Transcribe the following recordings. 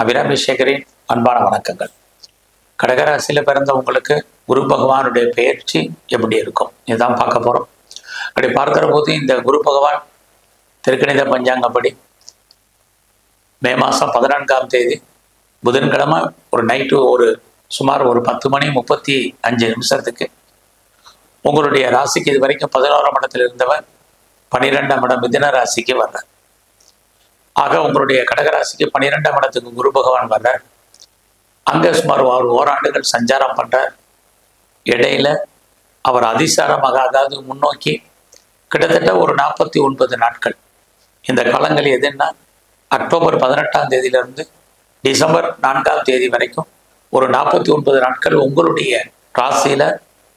அபிராமி சேகரின் அன்பான வணக்கங்கள். கடகராசியில் பிறந்த உங்களுக்கு குரு பகவானுடைய பெயர்ச்சி எப்படி இருக்கும் இதுதான் பார்க்க போகிறோம். அப்படி பார்க்கிற போது இந்த குரு பகவான் திருக்கணித பஞ்சாங்கப்படி மே மாதம் 14ஆம் தேதி புதன்கிழமை ஒரு நைட்டு சுமார் 10:35 உங்களுடைய ராசிக்கு இது வரைக்கும் 11ஆம் இடத்தில் இருந்தவர் 12ஆம் இடம் மிதுன ராசிக்கு வர்றார். ஆக உங்களுடைய கடகராசிக்கு 12ஆம் இடத்துக்கு குரு பகவான் வர்றார். அங்கே சுமார் ஓராண்டுகள் சஞ்சாரம் பண்றார். இடையில அவர் அதிசாரமாக, அதாவது முன்னோக்கி கிட்டத்தட்ட ஒரு 49 நாட்கள். இந்த காலங்கள் எதுன்னா அக்டோபர் 18ஆம் தேதியிலிருந்து டிசம்பர் 4ஆம் தேதி வரைக்கும் ஒரு 49 நாட்கள் உங்களுடைய ராசியில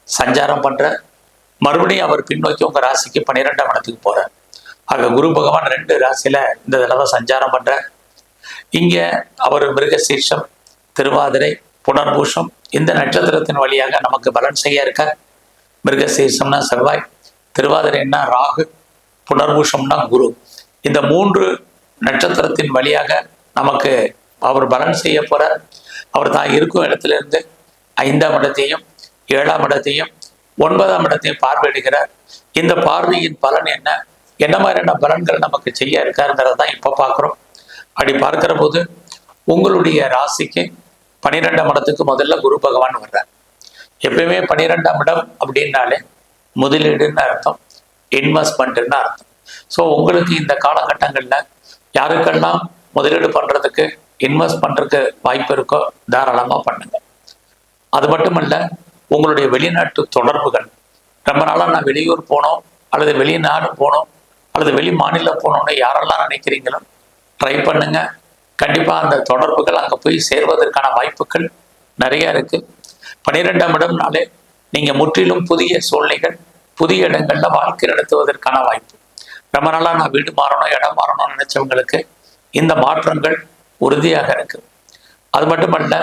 சஞ்சாரம் பண்ற. மறுபடியும் அவர் பின்னோக்கி உங்க ராசிக்கு 12ஆம் இடத்துக்கு போறார். ஆக குரு பகவான் 2 ராசியில இந்த தடவை சஞ்சாரம் பண்ற. இங்க அவர் மிருகசீர்ஷம், திருவாதிரை, புனர்பூஷம் இந்த நட்சத்திரத்தின் வழியாக நமக்கு பலன் செய்ய இருக்கார். மிருகசீர்ஷம்னா செவ்வாய், திருவாதிரைன்னா ராகு, புனர்பூஷம்னா குரு. இந்த 3 நட்சத்திரத்தின் வழியாக நமக்கு அவர் பலன் செய்ய போறார். அவர் தான் இருக்கும் இடத்துல இருந்து 5ஆம் இடத்தையும் 7ஆம் இடத்தையும் 9ஆம் இடத்தையும் பார்வையிடுகிறார். இந்த பார்வையின் பலன் என்ன மாதிரியான பலன்கள் நமக்கு செய்ய இருக்காருங்கிறத தான் இப்போ பார்க்குறோம். அப்படி பார்க்கிற போது உங்களுடைய ராசிக்கு 12ஆம் இடத்துக்கு முதல்ல குரு பகவான் வர்றார். எப்பயுமே 12ஆம் இடம் அப்படின்னாலே முதலீடுன்னு அர்த்தம், இன்வெஸ்ட்மெண்ட்னு அர்த்தம். ஸோ உங்களுக்கு இந்த காலகட்டங்களில் யாருக்கெல்லாம் முதலீடு பண்ணுறதுக்கு, இன்வெஸ்ட் பண்ணுறதுக்கு வாய்ப்பு இருக்கோ தாராளமாக பண்ணுங்க. அது மட்டுமல்ல, உங்களுடைய வெளிநாட்டு தொடர்புகள், ரொம்ப நாளாக நான் வெளியூர் போனோம் அல்லது வெளிநாடு போனோம் அல்லது வெளி மாநிலம் போனோம்னு யாரெல்லாம் நினைக்கிறீங்களோ ட்ரை பண்ணுங்க. கண்டிப்பாக அந்த தொடர்புகள் அங்கே போய் சேர்வதற்கான வாய்ப்புகள் நிறைய இருக்கு. 12ஆம் இடம்னாலே நீங்கள் முற்றிலும் புதிய சூழ்நிலைகள், புதிய இடங்கள்ல வாழ்க்கை நடத்துவதற்கான வாய்ப்பு. ரொம்ப நாளாக நான் வீடு மாறணும், இடம் மாறணும்னு நினைச்சவங்களுக்கு இந்த மாற்றங்கள் உறுதியாக இருக்கு. அது மட்டுமல்ல,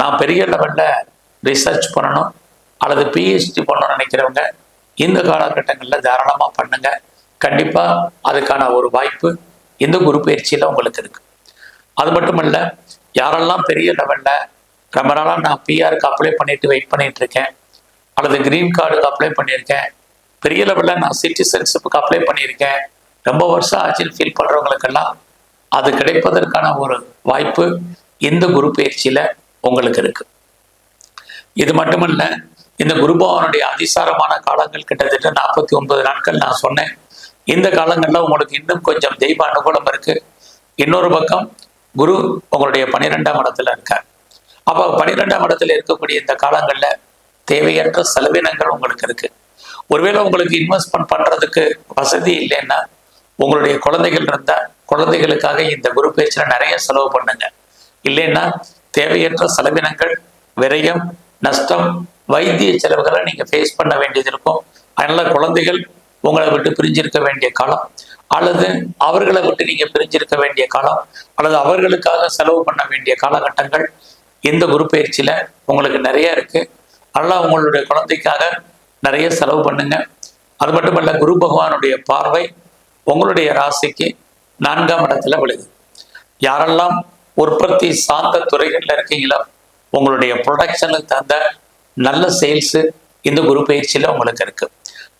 நான் பெரிய லெவலில் ரிசர்ச் பண்ணணும் அல்லது பிஹெச்டி பண்ணணும்னு நினைக்கிறவங்க இந்த காலகட்டங்களில் தாராளமாக பண்ணுங்க. கண்டிப்பாக அதுக்கான ஒரு வாய்ப்பு இந்த குரு பயிற்சியில் உங்களுக்கு இருக்கு. அது மட்டுமல்ல, யாரெல்லாம் பெரிய லெவலில் ரொம்ப நாளாக நான் பிஆருக்கு அப்ளை பண்ணிட்டு வெயிட் பண்ணிட்டு இருக்கேன் அல்லது கிரீன் கார்டுக்கு அப்ளை பண்ணியிருக்கேன், பெரிய லெவலில் நான் சிட்டிசன்ஷிப்புக்கு அப்ளை பண்ணியிருக்கேன், ரொம்ப வருஷம் ஆச்சுன்னு ஃபீல் பண்ணுறவங்களுக்கெல்லாம் அது கிடைப்பதற்கான ஒரு வாய்ப்பு இந்த குரு பயிற்சியில் உங்களுக்கு இருக்கு. இது மட்டுமல்ல, இந்த குரு பகவானுடைய அதிசாரமான காலங்கள் கிட்டத்தட்ட 49 நாட்கள் நான் சொன்னேன். இந்த காலங்களில் உங்களுக்கு இன்னும் கொஞ்சம் தெய்வ அனுகூலம் இருக்கு. இன்னொரு பக்கம் குரு உங்களுடைய 12ஆம் இடத்துல இருக்கார். அப்போ 12ஆம் இடத்துல இருக்கக்கூடிய இந்த காலங்களில் தேவையற்ற செலவினங்கள் உங்களுக்கு இருக்கு. ஒருவேளை உங்களுக்கு இன்வெஸ்ட்மெண்ட் பண்றதுக்கு வசதி இல்லைன்னா உங்களுடைய குழந்தைகள் இருந்தால் குழந்தைகளுக்காக இந்த குரு பயிற்சியில் நிறைய செலவு பண்ணுங்க. இல்லைன்னா தேவையற்ற செலவினங்கள், விரயம், நஷ்டம், வைத்திய செலவுகளை நீங்க ஃபேஸ் பண்ண வேண்டியது இருக்கும். அதனால குழந்தைகள் உங்களை விட்டு பிரிஞ்சிருக்க வேண்டிய காலம் அல்லது அவர்களை விட்டு நீங்க பிரிஞ்சிருக்க வேண்டிய காலம் அல்லது அவர்களுக்காக செலவு பண்ண வேண்டிய காலகட்டங்கள் இந்த குரு பயிற்சியில உங்களுக்கு நிறைய இருக்கு. அதனால உங்களுடைய குழந்தைக்காக நிறைய செலவு பண்ணுங்க. அது மட்டுமல்ல, குரு பகவானுடைய பார்வை உங்களுடைய ராசிக்கு 4ஆம் இடத்துல விழுது. யாரெல்லாம் உற்பத்தி சார்ந்த துறைகள்ல இருக்கீங்களோ உங்களுடைய ப்ரொடக்ஷனுக்கு தகுந்த நல்ல சேல்ஸு இந்த குரு பயிற்சியில் உங்களுக்கு இருக்கு.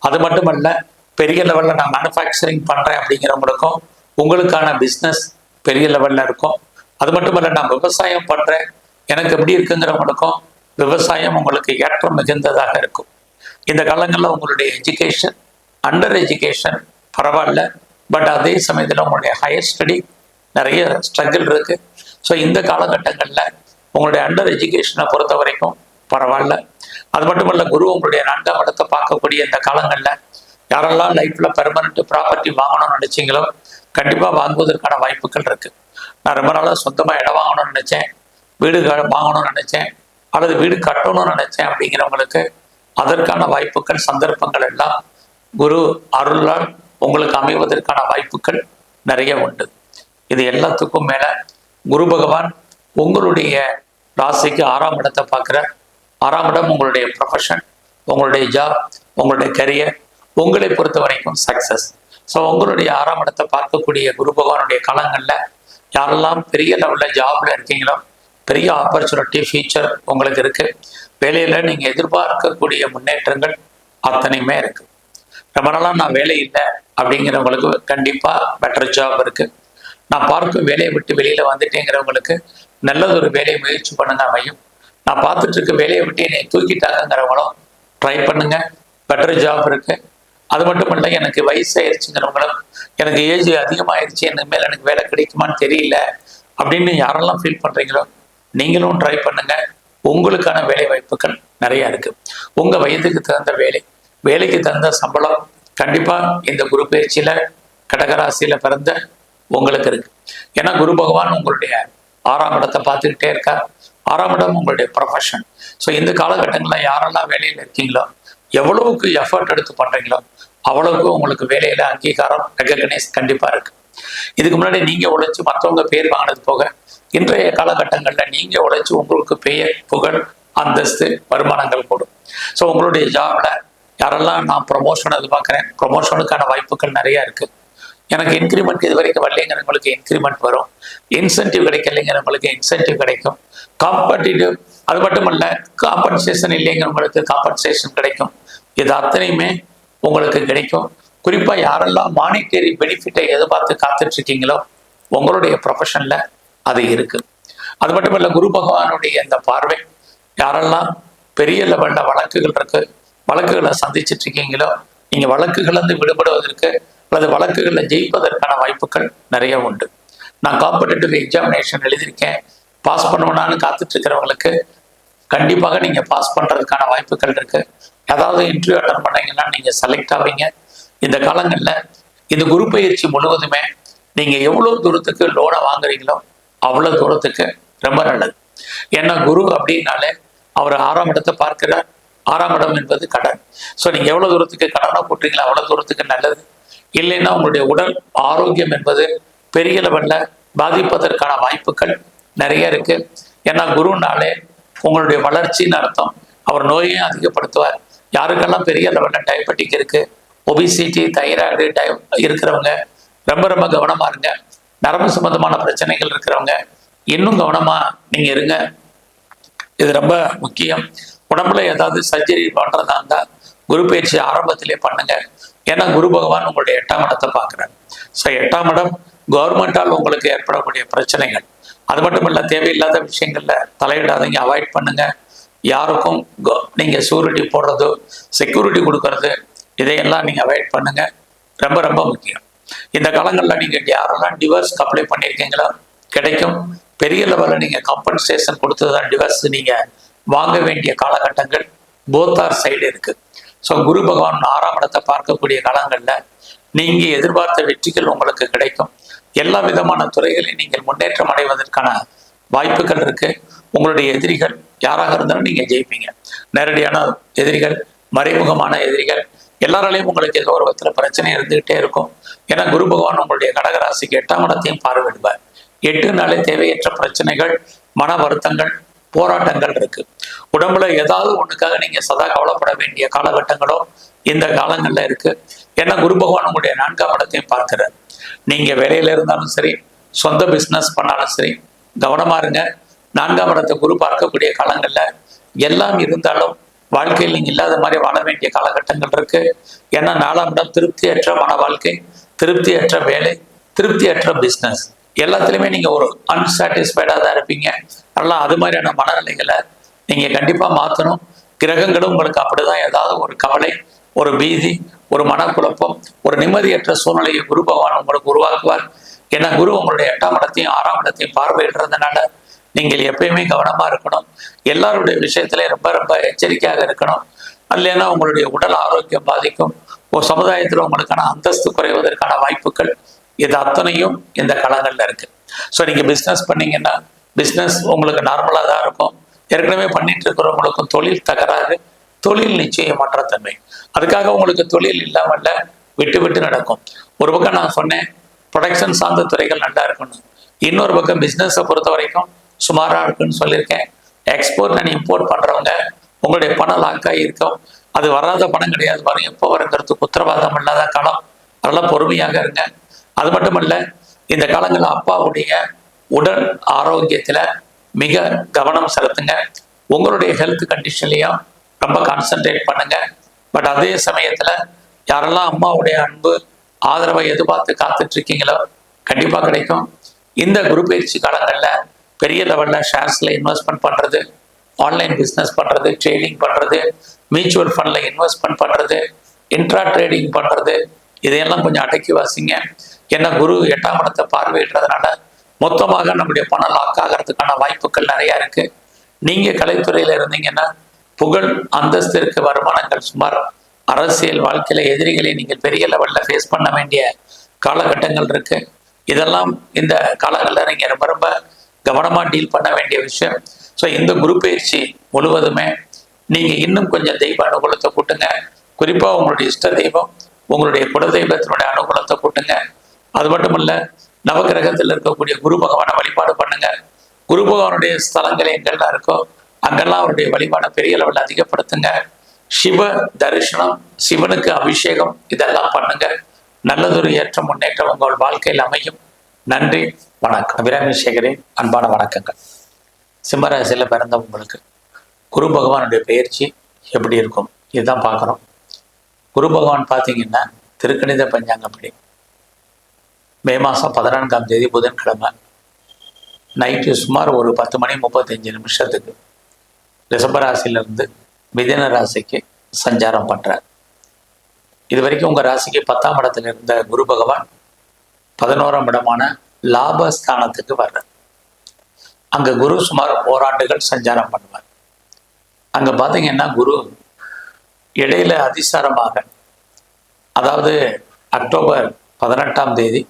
அது மட்டுமல்ல, பெரிய லெவலில் நான் மேனுஃபேக்சரிங் பண்ணுறேன் அப்படிங்கிறவங்களுக்கும் உங்களுக்கான பிஸ்னஸ் பெரிய லெவலில் இருக்கும். அது மட்டுமல்ல, நான் விவசாயம் பண்ணுறேன் எனக்கு எப்படி இருக்குங்கிறவங்களுக்கும் விவசாயம் உங்களுக்கு ஏற்றம் மிகுந்ததாக இருக்கும். இந்த காலங்களில் உங்களுடைய எஜுகேஷன், அண்டர் எஜுகேஷன் பரவாயில்ல, பட் அதே சமயத்தில் உங்களுடைய ஹையர் ஸ்டடி நிறைய ஸ்ட்ரகிள் இருக்கு. ஸோ இந்த காலகட்டங்களில் உங்களுடைய அண்டர் எஜுகேஷனை பொறுத்த வரைக்கும் பரவாயில்ல. அது மட்டுமல்ல, குரு உங்களுடைய 4ஆம் இடத்தை பார்க்கக்கூடிய இந்த காலங்களில் யாரெல்லாம் லைஃப்ல பெர்மனண்ட் ப்ராப்பர்ட்டி வாங்கணும்னு நினைச்சீங்களோ கண்டிப்பாக வாங்குவதற்கான வாய்ப்புகள் இருக்கு. நான் ரொம்ப நாளாக சொந்தமாக இடம் வாங்கணும்னு நினைச்சேன், வீடு வாங்கணும்னு நினைச்சேன் அல்லது வீடு கட்டணும்னு நினைச்சேன் அப்படிங்கிறவங்களுக்கு அதற்கான வாய்ப்புகள், சந்தர்ப்பங்கள் எல்லாம் குரு அருளால் உங்களுக்கு அமைவதற்கான வாய்ப்புகள் நிறைய உண்டு. இது எல்லாத்துக்கும் மேல குரு பகவான் உங்களுடைய ராசிக்கு 6ஆம் இடத்தை பார்க்குற. 6ஆம் இடம் உங்களுடைய ப்ரொஃபஷன், உங்களுடைய ஜாப், உங்களுடைய கரியர், உங்களை பொறுத்த வரைக்கும் சக்சஸ். ஸோ உங்களுடைய 6ஆம் இடத்தை பார்க்கக்கூடிய குரு பகவானுடைய காலங்களில் யாரெல்லாம் பெரிய லெவலில் ஜாப்ல இருக்கீங்களோ பெரிய ஆப்பர்ச்சுனிட்டி ஃபியூச்சர் உங்களுக்கு இருக்கு. வேலையில நீங்க எதிர்பார்க்கக்கூடிய முன்னேற்றங்கள் அத்தனையுமே இருக்கு. ரொம்ப நாளாக நான் வேலை இல்லை அப்படிங்கிறவங்களுக்கு கண்டிப்பா பெட்டர் ஜாப் இருக்கு. நான் பார்க்கும் வேலையை விட்டு வெளியில வந்துட்டேங்கிறவங்களுக்கு நல்லதொரு வேலையை முயற்சி பண்ணுங்க அமையும். நான் பார்த்துட்டு இருக்க வேலையை விட்டு என்னை தூக்கிட்டாங்கிறவங்களும் ட்ரை பண்ணுங்க, பெட்டர் ஜாப் இருக்கு. அது மட்டும் இல்லை, எனக்கு வயசாயிருச்சுங்கிறவங்களும் எனக்கு ஏஜ் அதிகமாயிருச்சு, எனக்கு மேல எனக்கு வேலை கிடைக்குமான்னு தெரியல அப்படின்னு யாரெல்லாம் ஃபீல் பண்றீங்களோ நீங்களும் ட்ரை பண்ணுங்க. உங்களுக்கான வேலை வாய்ப்புகள் நிறைய இருக்கு. உங்க வயதுக்கு தகுந்த வேலைக்கு தகுந்த சம்பளம் கண்டிப்பா இந்த குரு பயிற்சியில கடகராசியில பிறந்த உங்களுக்கு இருக்கு. ஏன்னா குரு பகவான் உங்களுடைய 6ஆம் இடத்தை பார்த்துக்கிட்டே இருக்கார். 6ஆம் இடம் உங்களுடைய ப்ரொஃபஷன். ஸோ இந்த காலகட்டங்களில் யாரெல்லாம் வேலையில் இருக்கீங்களோ எவ்வளவுக்கு எஃபர்ட் எடுத்து பண்றீங்களோ அவ்வளவுக்கு உங்களுக்கு வேலையில அங்கீகாரம் ரெகக்னைஸ் கண்டிப்பா இருக்கு. இதுக்கு முன்னாடி நீங்க உழைச்சு மற்றவங்க பேர் வாங்கினது போக இன்றைய காலகட்டங்களில் நீங்க உழைச்சு உங்களுக்கு பெயர், புகழ், அந்தஸ்து, வருமானங்கள் கூடும். ஸோ உங்களுடைய ஜாப்ல யாரெல்லாம் நான் ப்ரொமோஷன் எதிர்பார்க்குறேன், ப்ரொமோஷனுக்கான வாய்ப்புகள் நிறைய இருக்கு. எனக்கு இன்க்ரிமெண்ட் இது வரைக்கும் வரலைங்கிறவங்களுக்கு இன்க்ரிமெண்ட் வரும். இன்சென்டிவ் கிடைக்கலைங்கிறவங்களுக்கு இன்சென்டிவ் கிடைக்கும். காம்படிட்டிவ் அது மட்டும் இல்ல, காம்பன்சேஷன் இல்லைங்கிறவங்களுக்கு காம்பன்சேஷன் கிடைக்கும். இது அத்தனையுமே உங்களுக்கு கிடைக்கும். குறிப்பா யாரெல்லாம் மானிட்டரி பெனிஃபிட்டை எதிர்பார்த்து காத்துட்டு இருக்கீங்களோ உங்களுடைய ப்ரொஃபஷன்ல அது இருக்கு. அது மட்டும் இல்ல, குரு பகவானுடைய இந்த பார்வை யாரெல்லாம் பெரிய லெவல்ல வழக்குகள் இருக்கு, வழக்குகளை சந்திச்சுட்டு இருக்கீங்களோ நீங்க வழக்குகள் விடுபடுவதற்கு அல்லது வழக்குகளில் ஜெயிப்பதற்கான வாய்ப்புகள் நிறைய உண்டு. நான் காம்படிட்டிவ் எக்ஸாமினேஷன் எழுதியிருக்கேன், பாஸ் பண்ணுவேனான்னு காத்துட்டு இருக்கிறவங்களுக்கு கண்டிப்பாக நீங்க பாஸ் பண்றதுக்கான வாய்ப்புகள் இருக்கு. ஏதாவது இன்டர்வியூ அட்டன் பண்ணீங்கன்னா நீங்க செலக்ட் ஆவீங்க. இந்த காலங்களில் இந்த குரு பயிற்சி முழுவதுமே நீங்க எவ்வளவு தூரத்துக்கு லோனை வாங்குறீங்களோ அவ்வளவு தூரத்துக்கு ரொம்ப நல்லது. ஏன்னா குரு அப்படின்னாலே அவர் 6ஆம் இடத்தை பார்க்கிறார். 6ஆம் இடம் என்பது கடன். ஸோ நீங்க எவ்வளவு தூரத்துக்கு கடனை போட்டுறீங்களோ அவ்வளவு தூரத்துக்கு நல்லது. இல்லைன்னா உங்களுடைய உடல் ஆரோக்கியம் என்பது பெரிய லெவல்ல பாதிப்பதற்கான வாய்ப்புகள் நிறைய இருக்கு. ஏன்னா குருனாலே உங்களுடைய வளர்ச்சின்னு அர்த்தம். அவர் நோயையும் அதிகப்படுத்துவார். யாருக்கெல்லாம் பெரிய லெவல்ல டயபெட்டிக் இருக்கு, ஒபிசிட்டி, தைராய்டு இருக்கிறவங்க ரொம்ப ரொம்ப கவனமா இருங்க. நரம்பு சம்பந்தமான பிரச்சனைகள் இருக்கிறவங்க இன்னும் கவனமா நீங்க இருங்க. இது ரொம்ப முக்கியம். உடம்புல ஏதாவது சர்ஜரி பண்றதா இருந்தா குரு பயிற்சி ஆரம்பத்திலே பண்ணுங்க. ஏன்னா குரு பகவான் உங்களுடைய 8ஆம் இடத்தை பார்க்குறாங்க. ஸோ 8ஆம் இடம் கவர்மெண்டால் உங்களுக்கு ஏற்படக்கூடிய பிரச்சனைகள். அது மட்டும் இல்லை, தேவையில்லாத விஷயங்கள்ல தலையிடாதீங்க, அவாய்ட் பண்ணுங்க. யாருக்கும் நீங்க ஷூரிட்டி போடுறது, செக்யூரிட்டி கொடுக்கறது, இதையெல்லாம் நீங்க அவாய்ட் பண்ணுங்க. ரொம்ப ரொம்ப முக்கியம். இந்த காலங்களில் நீங்க யாரெல்லாம் டிவோர்ஸ்க்கு அப்ளை பண்ணியிருக்கீங்களோ கிடைக்கும். பெரிய லெவலில் நீங்க காம்பன்சேஷன் கொடுத்துதான் டிவோர்ஸ் நீங்க வாங்க வேண்டிய காலகட்டங்கள் போத்தார் சைடு இருக்கு. ஸோ குரு பகவான் 6ஆம் இடத்தை பார்க்கக்கூடிய காலங்களில் நீங்க எதிர்பார்த்த வெற்றிகள் உங்களுக்கு கிடைக்கும். எல்லா விதமான துறைகளையும் நீங்கள் முன்னேற்றம் அடைவதற்கான வாய்ப்புகள் இருக்கு. உங்களுடைய எதிரிகள் யாராக இருந்தாலும் நீங்க ஜெயிப்பீங்க. நேரடியான எதிரிகள், மறைமுகமான எதிரிகள், எல்லாராலையும் உங்களுக்கு ஏதோ ஒரு விதத்துல பிரச்சனை இருந்துகிட்டே இருக்கும். ஏன்னா குரு பகவான் உங்களுடைய கடகராசிக்கு 8ஆம் இடத்தையும் பார்வையிடுவார். 8 நாளே தேவையற்ற பிரச்சனைகள், மன வருத்தங்கள், போராட்டங்கள் இருக்கு. உடம்புல ஏதாவது ஒண்ணுக்காக நீங்க சதா கவலைப்பட வேண்டிய காலகட்டங்களோ இந்த காலங்கள்ல இருக்கு. ஏன்னா குரு பகவான் உங்களுடைய 4ஆம் இடத்தையும் பார்க்கிறார். நீங்க வேலையில இருந்தாலும் சரி, சொந்த பிசினஸ் பண்ணாலும் சரி, கவனமா இருங்க. 4ஆம் இடத்தை குரு பார்க்கக்கூடிய காலங்கள்ல எல்லாம் இருந்தாலும் வாழ்க்கையில் நீங்க இல்லாத மாதிரி வாழ வேண்டிய காலகட்டங்கள் இருக்கு. ஏன்னா 4ஆம் இடம் திருப்தியற்ற மன வாழ்க்கை, திருப்தியற்ற வேலை, திருப்தியற்ற பிஸ்னஸ், எல்லாத்துலேயுமே நீங்க ஒரு அன்சாட்டிஸ்ஃபைடாக தான் இருப்பீங்க. நல்லா அது மாதிரியான மனநிலைகளை நீங்க கண்டிப்பா மாற்றணும். கிரகங்களும் உங்களுக்கு அப்படிதான் ஏதாவது ஒரு கவலை, ஒரு பீதி, ஒரு மனக்குழப்பம், ஒரு நிம்மதியற்ற சூழ்நிலையை குரு பகவான் உங்களுக்கு உருவாக்குவார். ஏன்னா குரு உங்களுடைய 8ஆம் இடத்தையும் 6ஆம் இடத்தையும் பார்வையிடுறதுனால நீங்கள் எப்பயுமே கவனமா இருக்கணும். எல்லாருடைய விஷயத்திலையும் ரொம்ப ரொம்ப எச்சரிக்கையாக இருக்கணும். இல்லைன்னா உங்களுடைய உடல் ஆரோக்கியம் பாதிக்கும். ஒரு சமுதாயத்தில் உங்களுக்கான அந்தஸ்து குறைவதற்கான வாய்ப்புகள் இது அத்தனையும் இந்த காலங்கள்ல இருக்கு. ஸோ நீங்க பிஸ்னஸ் பண்ணீங்கன்னா பிஸ்னஸ் உங்களுக்கு நார்மலாக தான் இருக்கும். ஏற்கனவே பண்ணிட்டு இருக்கிறவங்களுக்கும் தொழில் தகராறு, தொழில் நிச்சயமற்ற தன்மை. அதுக்காக உங்களுக்கு தொழில் இல்லாமல்ல விட்டு விட்டு நடக்கும். ஒரு பக்கம் நான் சொன்னேன் ப்ரொடக்ஷன் சார்ந்த துறைகள் நல்லா இருக்கணும். இன்னொரு பக்கம் பிஸ்னஸை பொறுத்த வரைக்கும் சுமாராக இருக்குன்னு சொல்லியிருக்கேன். எக்ஸ்போர்ட் அண்ட் இம்போர்ட் பண்றவங்க உங்களுடைய பணம் லாக்காகி இருக்கும். அது வராத பணம் கிடையாது, வரும் எப்போ வருங்கிறதுக்கு உத்தரவாதம் இல்லாத காலம் அதெல்லாம் பொறுமையாக இருங்க. அது மட்டுமல்ல, இந்த காலங்களில் அப்பாவுடைய உடல் ஆரோக்கியத்தில் மிக கவனம் செலுத்துங்க. உங்களுடைய ஹெல்த் கண்டிஷன்லையும் ரொம்ப கான்சென்ட்ரேட் பண்ணுங்க. பட் அதே சமயத்தில் யாரெல்லாம் அம்மாவுடைய அன்பு ஆதரவை எதிர்பார்த்து காத்துட்டு இருக்கீங்களோ கண்டிப்பாக கிடைக்கும். இந்த குரு பயிற்சி காலங்களில் பெரிய லெவலில் ஷேர்ஸில் இன்வெஸ்ட்மெண்ட் பண்ணுறது, ஆன்லைன் பிஸ்னஸ் பண்ணுறது, ட்ரேடிங் பண்ணுறது, மியூச்சுவல் ஃபண்டில் இன்வெஸ்ட்மெண்ட் பண்ணுறது, இன்ட்ரா ட்ரேடிங் பண்ணுறது, இதையெல்லாம் கொஞ்சம் அடக்கி வாசிங்க. ஏன்னா குரு 8ஆம் இடத்தை பார்வையிடுறதுனால மொத்தமாக நம்முடைய பணம் லாக் ஆகிறதுக்கான வாய்ப்புகள் நிறையா இருக்குது. நீங்கள் கலைத்துறையில் இருந்தீங்கன்னா புகழ் அந்தஸ்திற்கு வருமானங்கள் சுமார், அரசியல் வாழ்க்கையில் எதிரிகளை நீங்கள் பெரிய லெவலில் ஃபேஸ் பண்ண வேண்டிய காலகட்டங்கள் இருக்குது. இதெல்லாம் இந்த காலங்களில் நீங்கள் ரொம்ப ரொம்ப கவனமாக டீல் பண்ண வேண்டிய விஷயம். ஸோ இந்த குரு பயிற்சி முழுவதுமே நீங்கள் இன்னும் கொஞ்சம் தெய்வ அனுகூலத்தை கூட்டுங்க. குறிப்பாக உங்களுடைய இஷ்ட தெய்வம், உங்களுடைய குலதெய்வத்தினுடைய அனுகூலத்தை கூட்டுங்க. அது மட்டும் இல்லை, நவகிரகத்தில் இருக்கக்கூடிய குரு பகவானை வழிபாடு பண்ணுங்க. குரு பகவானுடைய ஸ்தலங்கள் எங்கெல்லாம் இருக்கோ அங்கெல்லாம் அவருடைய வழிபாடை பெரிய லெவலில் அதிகப்படுத்துங்க. சிவ தரிசனம், சிவனுக்கு அபிஷேகம், இதெல்லாம் பண்ணுங்க. நல்லதொரு ஏற்றம் முன்னேற்றம் உங்கள் வாழ்க்கையில் அமையும். நன்றி, வணக்கம். அபிராமி சேகரின் அன்பான வணக்கங்கள். சிம்மராசியில் பிறந்த உங்களுக்கு குரு பகவானுடைய பயிற்சி எப்படி இருக்கும் இதுதான் பார்க்குறோம். குரு பகவான் பார்த்தீங்கன்னா திருக்கணித பஞ்சாங்கப்படி மே மாதம் 14ஆம் தேதி புதன்கிழமை நைட்டு சுமார் ஒரு 10:35 ரிஷபராசிலிருந்து மிதுன ராசிக்கு சஞ்சாரம் பண்ணுறார். இது வரைக்கும் உங்கள் ராசிக்கு 10ஆம் இடத்துல இருந்த குரு பகவான் 11ஆம் இடமான லாபஸ்தானத்துக்கு வர்றார். அங்கே குரு சுமார் ஓராண்டுகள் சஞ்சாரம் பண்ணுவார். அங்கே பார்த்தீங்கன்னா குரு இடையில அதிசாரமாக, அதாவது அக்டோபர் 18ஆம் தேதி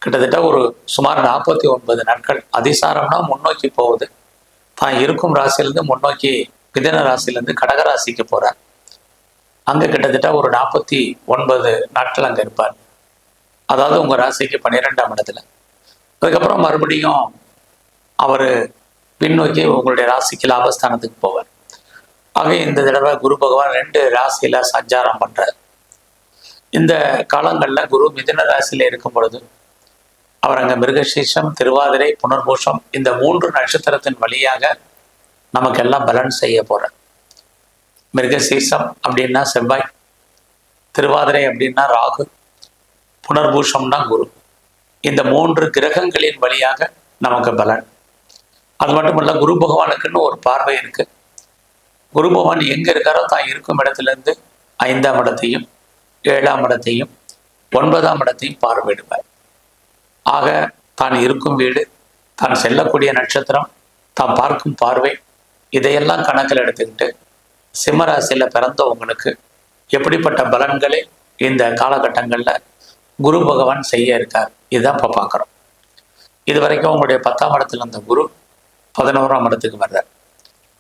கிட்டத்தட்ட ஒரு சுமார் 49 நாட்கள் அதிசாரம்னா முன்னோக்கி போகுது. தான் இருக்கும் ராசியிலேருந்து முன்னோக்கி மிதுன ராசியிலேருந்து கடக ராசிக்கு போகிறார். அங்கே கிட்டத்தட்ட ஒரு 49 நாட்கள் அங்கே இருப்பார். அதாவது உங்கள் ராசிக்கு 12ஆம் இடத்துல. அதுக்கப்புறம் மறுபடியும் அவர் பின்னோக்கி உங்களுடைய ராசிக்கு லாபஸ்தானத்துக்கு போவார். ஆக இந்த தடவை குரு பகவான் 2 ராசியில் சஞ்சாரம் பண்ணுறார். இந்த காலங்களில் குரு மிதுன ராசியில் இருக்கும் பொழுது அவர் அங்கே மிருகசீஷம், திருவாதிரை, புனர்பூஷம் இந்த 3 நட்சத்திரத்தின் வழியாக நமக்கெல்லாம் பேலன்ஸ் செய்ய போகிறார். மிருகசீஷம் அப்படின்னா செவ்வாய், திருவாதிரை அப்படின்னா ராகு, புனர்பூஷம்னா குரு. இந்த 3 கிரகங்களின் வழியாக நமக்கு பலன். அது மட்டும் இல்லை, குரு பகவானுக்குன்னு ஒரு பார்வை இருக்குது. குரு பகவான் எங்கே இருக்காரோ தான் இருக்கும் இடத்துலேருந்து 5ஆம் இடத்தையும் 7ஆம் இடத்தையும் 9ஆம் இடத்தையும் பார்வையிடுவார். ஆக தான் இருக்கும் வீடு, தான் செல்லக்கூடிய நட்சத்திரம், தான் பார்க்கும் பார்வை, இதையெல்லாம் கணக்கில் எடுத்துக்கிட்டு சிம்மராசியில் பிறந்த உங்களுக்கு எப்படிப்பட்ட பலன்களை இந்த காலகட்டங்களில் குரு பகவான் செய்ய இருக்கார், இதுதான் இப்போ பார்க்குறோம். இது வரைக்கும் உங்களுடைய 10ஆம் இடத்துல இருந்த குரு 11ஆம் இடத்துக்கு வர்றார்.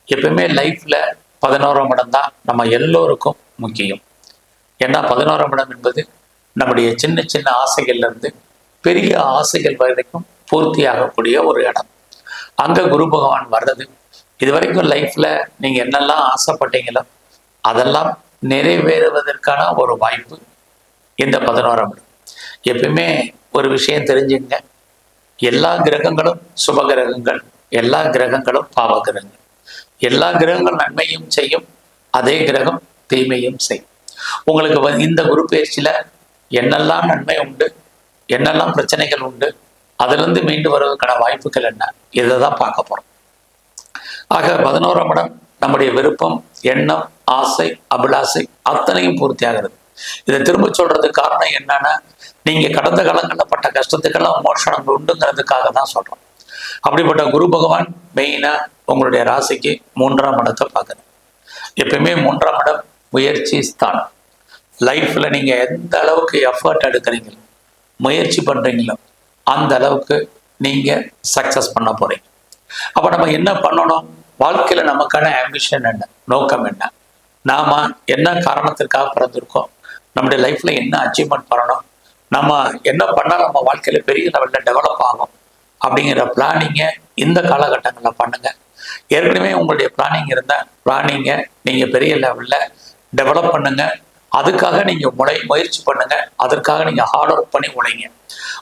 எப்பவுமே லைஃப்பில் 11ஆம் இடம் தான் நம்ம எல்லோருக்கும் முக்கியம். ஏன்னா 11ஆம் இடம் என்பது நம்முடைய சின்ன சின்ன ஆசைகள்லேருந்து பெரிய ஆசைகள் வரைக்கும் பூர்த்தி ஆகக்கூடிய ஒரு இடம். அங்கே குரு பகவான் வர்றது இது வரைக்கும் லைஃப்பில் நீங்கள் என்னெல்லாம் ஆசைப்பட்டீங்களோ அதெல்லாம் நிறைவேறுவதற்கான ஒரு வாய்ப்பு இந்த 11ஆம் இடம். எப்பயுமே ஒரு விஷயம் தெரிஞ்சுங்க, எல்லா கிரகங்களும் சுப கிரகங்கள், எல்லா கிரகங்களும் பாவ கிரகங்கள். எல்லா கிரகங்களும் நன்மையும் செய்யும், அதே கிரகம் தீமையும் செய்யும். உங்களுக்கு இந்த குரு பயிற்சியில் என்னெல்லாம் நன்மை உண்டு, என்னெல்லாம் பிரச்சனைகள் உண்டு, அதிலிருந்து மீண்டு வருவதற்கான வாய்ப்புகள் என்ன, இதை தான் பார்க்க போகிறோம். ஆக 11ஆம் இடம் நம்முடைய விருப்பம், எண்ணம், ஆசை, அபிலாசை அத்தனையும் பூர்த்தி ஆகிறது. இதை திரும்ப சொல்றதுக்கு காரணம் என்னன்னா, நீங்க கடந்த காலங்களில் பட்ட கஷ்டத்துக்கெல்லாம் மோட்சம் உண்டுங்கிறதுக்காக தான் சொல்றோம். அப்படிப்பட்ட குரு பகவான் மெயினா உங்களுடைய ராசிக்கு 3ஆம் இடத்தை பார்க்குறேன். எப்பயுமே 3ஆம் இடம் முயற்சி ஸ்தானம். லைஃப்ல நீங்க எந்த அளவுக்கு எஃபர்ட் எடுக்கிறீங்களோ, முயற்சி பண்றீங்களோ, அந்த அளவுக்கு நீங்க சக்சஸ் பண்ண போறீங்க. அப்ப நம்ம என்ன பண்ணணும், வாழ்க்கையில நமக்கான ஆம்பிஷன் என்ன, நோக்கம் என்ன, நாம என்ன காரணத்திற்காக பிறந்திருக்கோம், நம்முடைய லைஃப்ல என்ன அச்சீவ்மெண்ட் பண்ணணும், நம்ம என்ன பண்ணால் நம்ம வாழ்க்கையில பெரிய லெவலில் டெவலப் ஆகும் அப்படிங்கிற பிளானிங்கை இந்த காலகட்டங்களில் பண்ணுங்க. ஏற்கனவே உங்களுடைய பிளானிங் இருந்தால் பிளானிங்கை நீங்கள் பெரிய லெவலில் டெவலப் பண்ணுங்க. அதுக்காக நீங்க முயற்சி பண்ணுங்க. அதற்காக நீங்க ஹார்ட் ஒர்க் பண்ணி உழைங்க.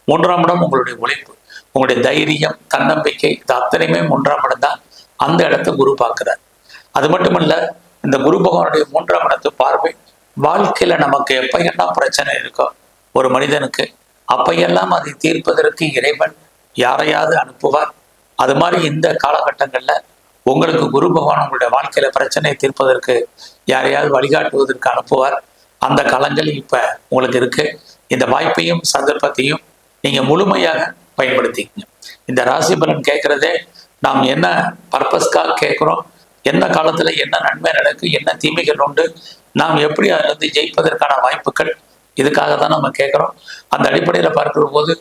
3ஆம் இடம் உங்களுடைய உழைப்பு, உங்களுடைய தைரியம், தன்னம்பிக்கை, இது அத்தனையுமே 3ஆம் இடம் தான். அந்த இடத்த குரு பார்க்கிறார். அது மட்டுமல்ல, இந்த குரு பகவானுடைய 3ஆம் இடத்து பார்வை வாழ்க்கையில நமக்கு எப்பையெல்லாம் பிரச்சனை இருக்கோ ஒரு மனிதனுக்கு, அப்பையெல்லாம் அதை தீர்ப்பதற்கு இறைவன் யாரையாவது அனுப்புவார். அது மாதிரி இந்த காலகட்டங்கள்ல உங்களுக்கு குரு பகவான் உங்களுடைய வாழ்க்கையில பிரச்சனையை தீர்ப்பதற்கு யாரையாவது வழிகாட்டுவதற்கு அனுப்புவார். அந்த காலங்கள் இப்ப உங்களுக்கு இருக்கு. இந்த வாய்ப்பையும் சந்தர்ப்பத்தையும் நீங்க முழுமையாக பயன்படுத்திக்கங்க. இந்த ராசி பலன் கேட்கறதே நாம் என்ன பர்பஸ்க்காக கேட்கிறோம், என்ன காலத்துல என்ன நன்மை நடக்கு, என்ன தீமைகள் உண்டு, நாம் எப்படி அதிலிருந்து ஜெயிப்பதற்கான வாய்ப்புகள், இதுக்காக தான் நம்ம கேட்குறோம். அந்த அடிப்படையில் பார்க்கிற போது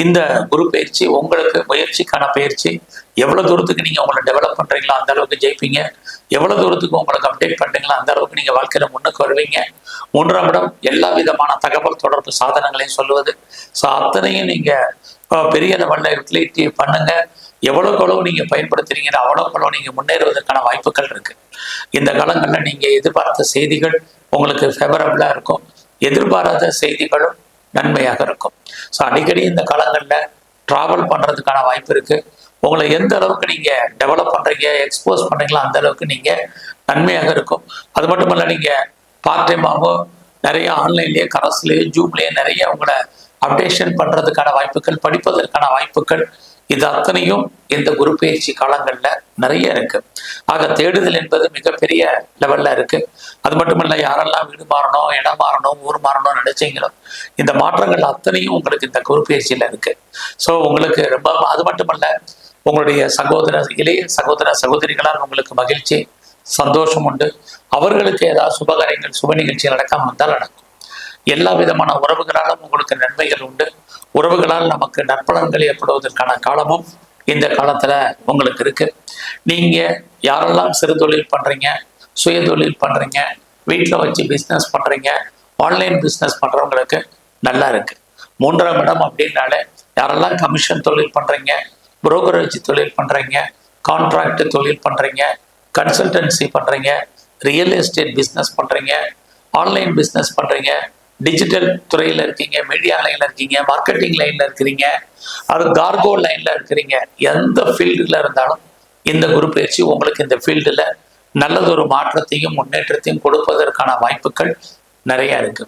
இந்த குரு பயிற்சி உங்களுக்கு முயற்சிக்கான பயிற்சி. எவ்வளோ தூரத்துக்கு நீங்கள் உங்களை டெவலப் பண்ணுறீங்களோ அந்த அளவுக்கு ஜெயிப்பீங்க. எவ்வளோ தூரத்துக்கு உங்களுக்கு அப்டேட் பண்ணுறீங்களோ அந்த அளவுக்கு நீங்கள் வாழ்க்கையில் முன்னுக்கு வருவீங்க. 3ஆம் இடம் எல்லா விதமான தகவல் தொடர்பு சாதனங்களையும் சொல்லுவது. ஸோ அத்தனையும் நீங்கள் பெரிய லெவலில் யூட்டிலிட்டி பண்ணுங்க. எவ்வளோக்கு எவ்வளோ நீங்கள் பயன்படுத்துறீங்க அவ்வளோக்கு எவ்வளோ நீங்கள் முன்னேறுவதற்கான வாய்ப்புகள் இருக்கு. இந்த காலங்களில் நீங்கள் எதிர்பார்த்த செய்திகள் உங்களுக்கு ஃபேவரபிளாக இருக்கும். எதிர்பாராத செய்திகளும் நன்மையாக இருக்கும். ஸோ அடிக்கடி இந்த காலங்களில் ட்ராவல் பண்ணுறதுக்கான வாய்ப்பு இருக்கு. உங்களை எந்த அளவுக்கு நீங்கள் டெவலப் பண்ணுறீங்க, எக்ஸ்போஸ் பண்ணுறீங்களோ அந்த அளவுக்கு நீங்கள் நன்மையாக இருக்கும். அது மட்டும் இல்லை, நீங்கள் பார்ட் டைமாகவும் நிறைய ஆன்லைன்லேயே, கரஸ்லேயே, ஜூம்லேயே நிறைய உங்களை அப்டேஷன் பண்ணுறதுக்கான வாய்ப்புகள், படிப்பதற்கான வாய்ப்புகள், இது அத்தனையும் இந்த குரு பயிற்சி காலங்களில் நிறைய இருக்கு. ஆக தேடுதல் என்பது மிகப்பெரிய லெவல்ல இருக்கு. அது மட்டுமல்ல, யாரெல்லாம் வீடு மாறணும், இடம் மாறணும், ஊர் மாறணும்னு நினைச்சீங்களோ இந்த மாற்றங்கள் அத்தனையும் உங்களுக்கு இந்த குரு பயிற்சியில இருக்கு. ஸோ உங்களுக்கு ரொம்ப, அது மட்டுமல்ல, உங்களுடைய இளைய சகோதர சகோதரிகளால் உங்களுக்கு மகிழ்ச்சி, சந்தோஷம் உண்டு. அவர்களுக்கு ஏதாவது சுபகாரியங்கள், சுப நிகழ்ச்சிகள் நடக்காம வந்தால் நடக்கும். எல்லா விதமான உறவுகளாலும் உங்களுக்கு நன்மைகள் உண்டு. உறவுகளால் நமக்கு நற்பலன்கள் ஏற்படுவதற்கான காலமும் இந்த காலத்துல உங்களுக்கு இருக்கு. நீங்க யாரெல்லாம் சிறு தொழில் பண்றீங்க, சுய தொழில் பண்றீங்க, வீட்டில் வச்சு பிஸ்னஸ் பண்றீங்க, ஆன்லைன் பிஸ்னஸ் பண்றவங்களுக்கு நல்லா இருக்கு. 3ஆம் இடம் அப்படின்னாலே யாரெல்லாம் கமிஷன் தொழில் பண்றீங்க, புரோக்கரேஜ் தொழில் பண்றீங்க, கான்ட்ராக்ட் தொழில் பண்றீங்க, கன்சல்டன்சி பண்றீங்க, ரியல் எஸ்டேட் பிஸ்னஸ் பண்றீங்க, ஆன்லைன் பிஸ்னஸ் பண்றீங்க, டிஜிட்டல் துறையில் இருக்கீங்க, மீடியா லைன்ல இருக்கீங்க, மார்க்கெட்டிங் லைன்ல இருக்கிறீங்க, அது கார்கோ லைன்ல இருக்கிறீங்க, எந்த ஃபீல்டுல இருந்தாலும் இந்த குரு பயிற்சி உங்களுக்கு இந்த ஃபீல்டுல நல்லதொரு மாற்றத்தையும் முன்னேற்றத்தையும் கொடுப்பதற்கான வாய்ப்புகள் நிறைய இருக்கு.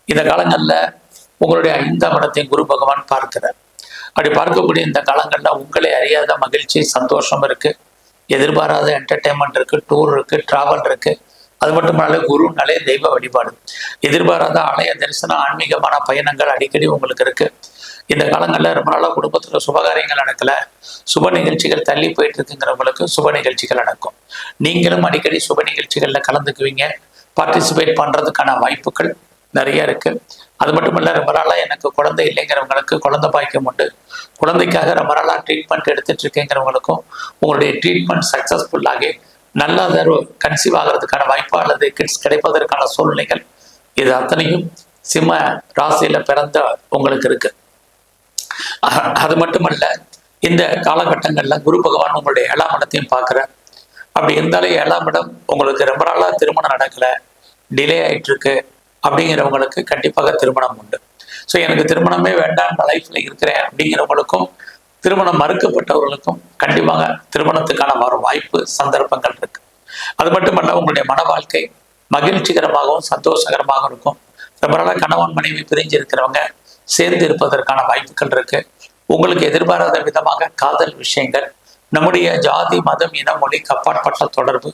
இந்த காலங்களில் உங்களுடைய 5ஆம் இடத்தையும் குரு பகவான் பார்க்கிறார். அப்படி பார்க்கக்கூடிய இந்த காலங்களில் உங்களை அறியாத மகிழ்ச்சி, சந்தோஷம் இருக்கு. எதிர்பாராத என்டர்டைன்மெண்ட் இருக்கு, டூர் இருக்கு, டிராவல் இருக்கு. அது மட்டுமல்ல, குருனாலே தெய்வ வழிபாடு, எதிர்பாராத ஆலய தரிசனம், ஆன்மீகமான பயணங்கள் அடிக்கடி உங்களுக்கு இருக்கு. இந்த காலங்களில் ரொம்ப நாளாக குடும்பத்தில் சுபகாரியங்கள் நடக்கல, சுப நிகழ்ச்சிகள் தள்ளி போயிட்டு இருக்குங்கிறவங்களுக்கு சுப நிகழ்ச்சிகள் நடக்கும். நீங்களும் அடிக்கடி சுப நிகழ்ச்சிகளில் கலந்துக்குவீங்க, பார்ட்டிசிபேட் பண்றதுக்கான வாய்ப்புகள் நிறைய இருக்கு. அது மட்டும் இல்ல, ரொம்ப நாளாக எனக்கு குழந்தை இல்லைங்கிறவங்களுக்கு குழந்தை பாய்க்கம் உண்டு. குழந்தைக்காக ரொம்ப நாளாக ட்ரீட்மெண்ட் எடுத்துட்டு இருக்கேங்கிறவங்களுக்கும் உங்களுடைய ட்ரீட்மெண்ட் சக்சஸ்ஃபுல்லாகி நல்ல கன்சீவ் ஆகிறதுக்கான வாய்ப்பு அல்லது கிட்ஸ் கிடைப்பதற்கான சூழ்நிலைகள், இது அத்தனையும் சிம்ம ராசியில பிறந்த உங்களுக்கு இருக்கு. அது மட்டுமல்ல, இந்த காலகட்டங்கள்ல குரு பகவான் உங்களுடைய 7ஆம் இடத்தையும் பார்க்குறார். அப்படி இருந்தாலே 7ஆம் இடம் உங்களுக்கு ரொம்ப நாளா திருமணம் நடக்கல, டிலே ஆயிட்டு இருக்கு அப்படிங்கிறவங்களுக்கு கண்டிப்பாக திருமணம் உண்டு. ஸோ எனக்கு திருமணமே வேண்டாம், லைஃப்ல இருக்கிறேன் அப்படிங்கிறவங்களுக்கும், திருமணம் மறுக்கப்பட்டவர்களுக்கும் கண்டிப்பாக திருமணத்துக்கான வரும் வாய்ப்பு, சந்தர்ப்பங்கள் இருக்கு. அது மட்டுமல்ல, உங்களுடைய மன வாழ்க்கை மகிழ்ச்சிகரமாகவும் சந்தோஷகரமாக இருக்கும். ரொம்ப நாளாக கணவன் மனைவி பிரிஞ்சு இருக்கிறவங்க சேர்ந்து இருப்பதற்கான வாய்ப்புகள் இருக்கு. உங்களுக்கு எதிர்பாராத விதமாக காதல் விஷயங்கள், நம்முடைய ஜாதி, மதம், இனம், மொழிக்கு அப்பாற்பட்ட தொடர்பு,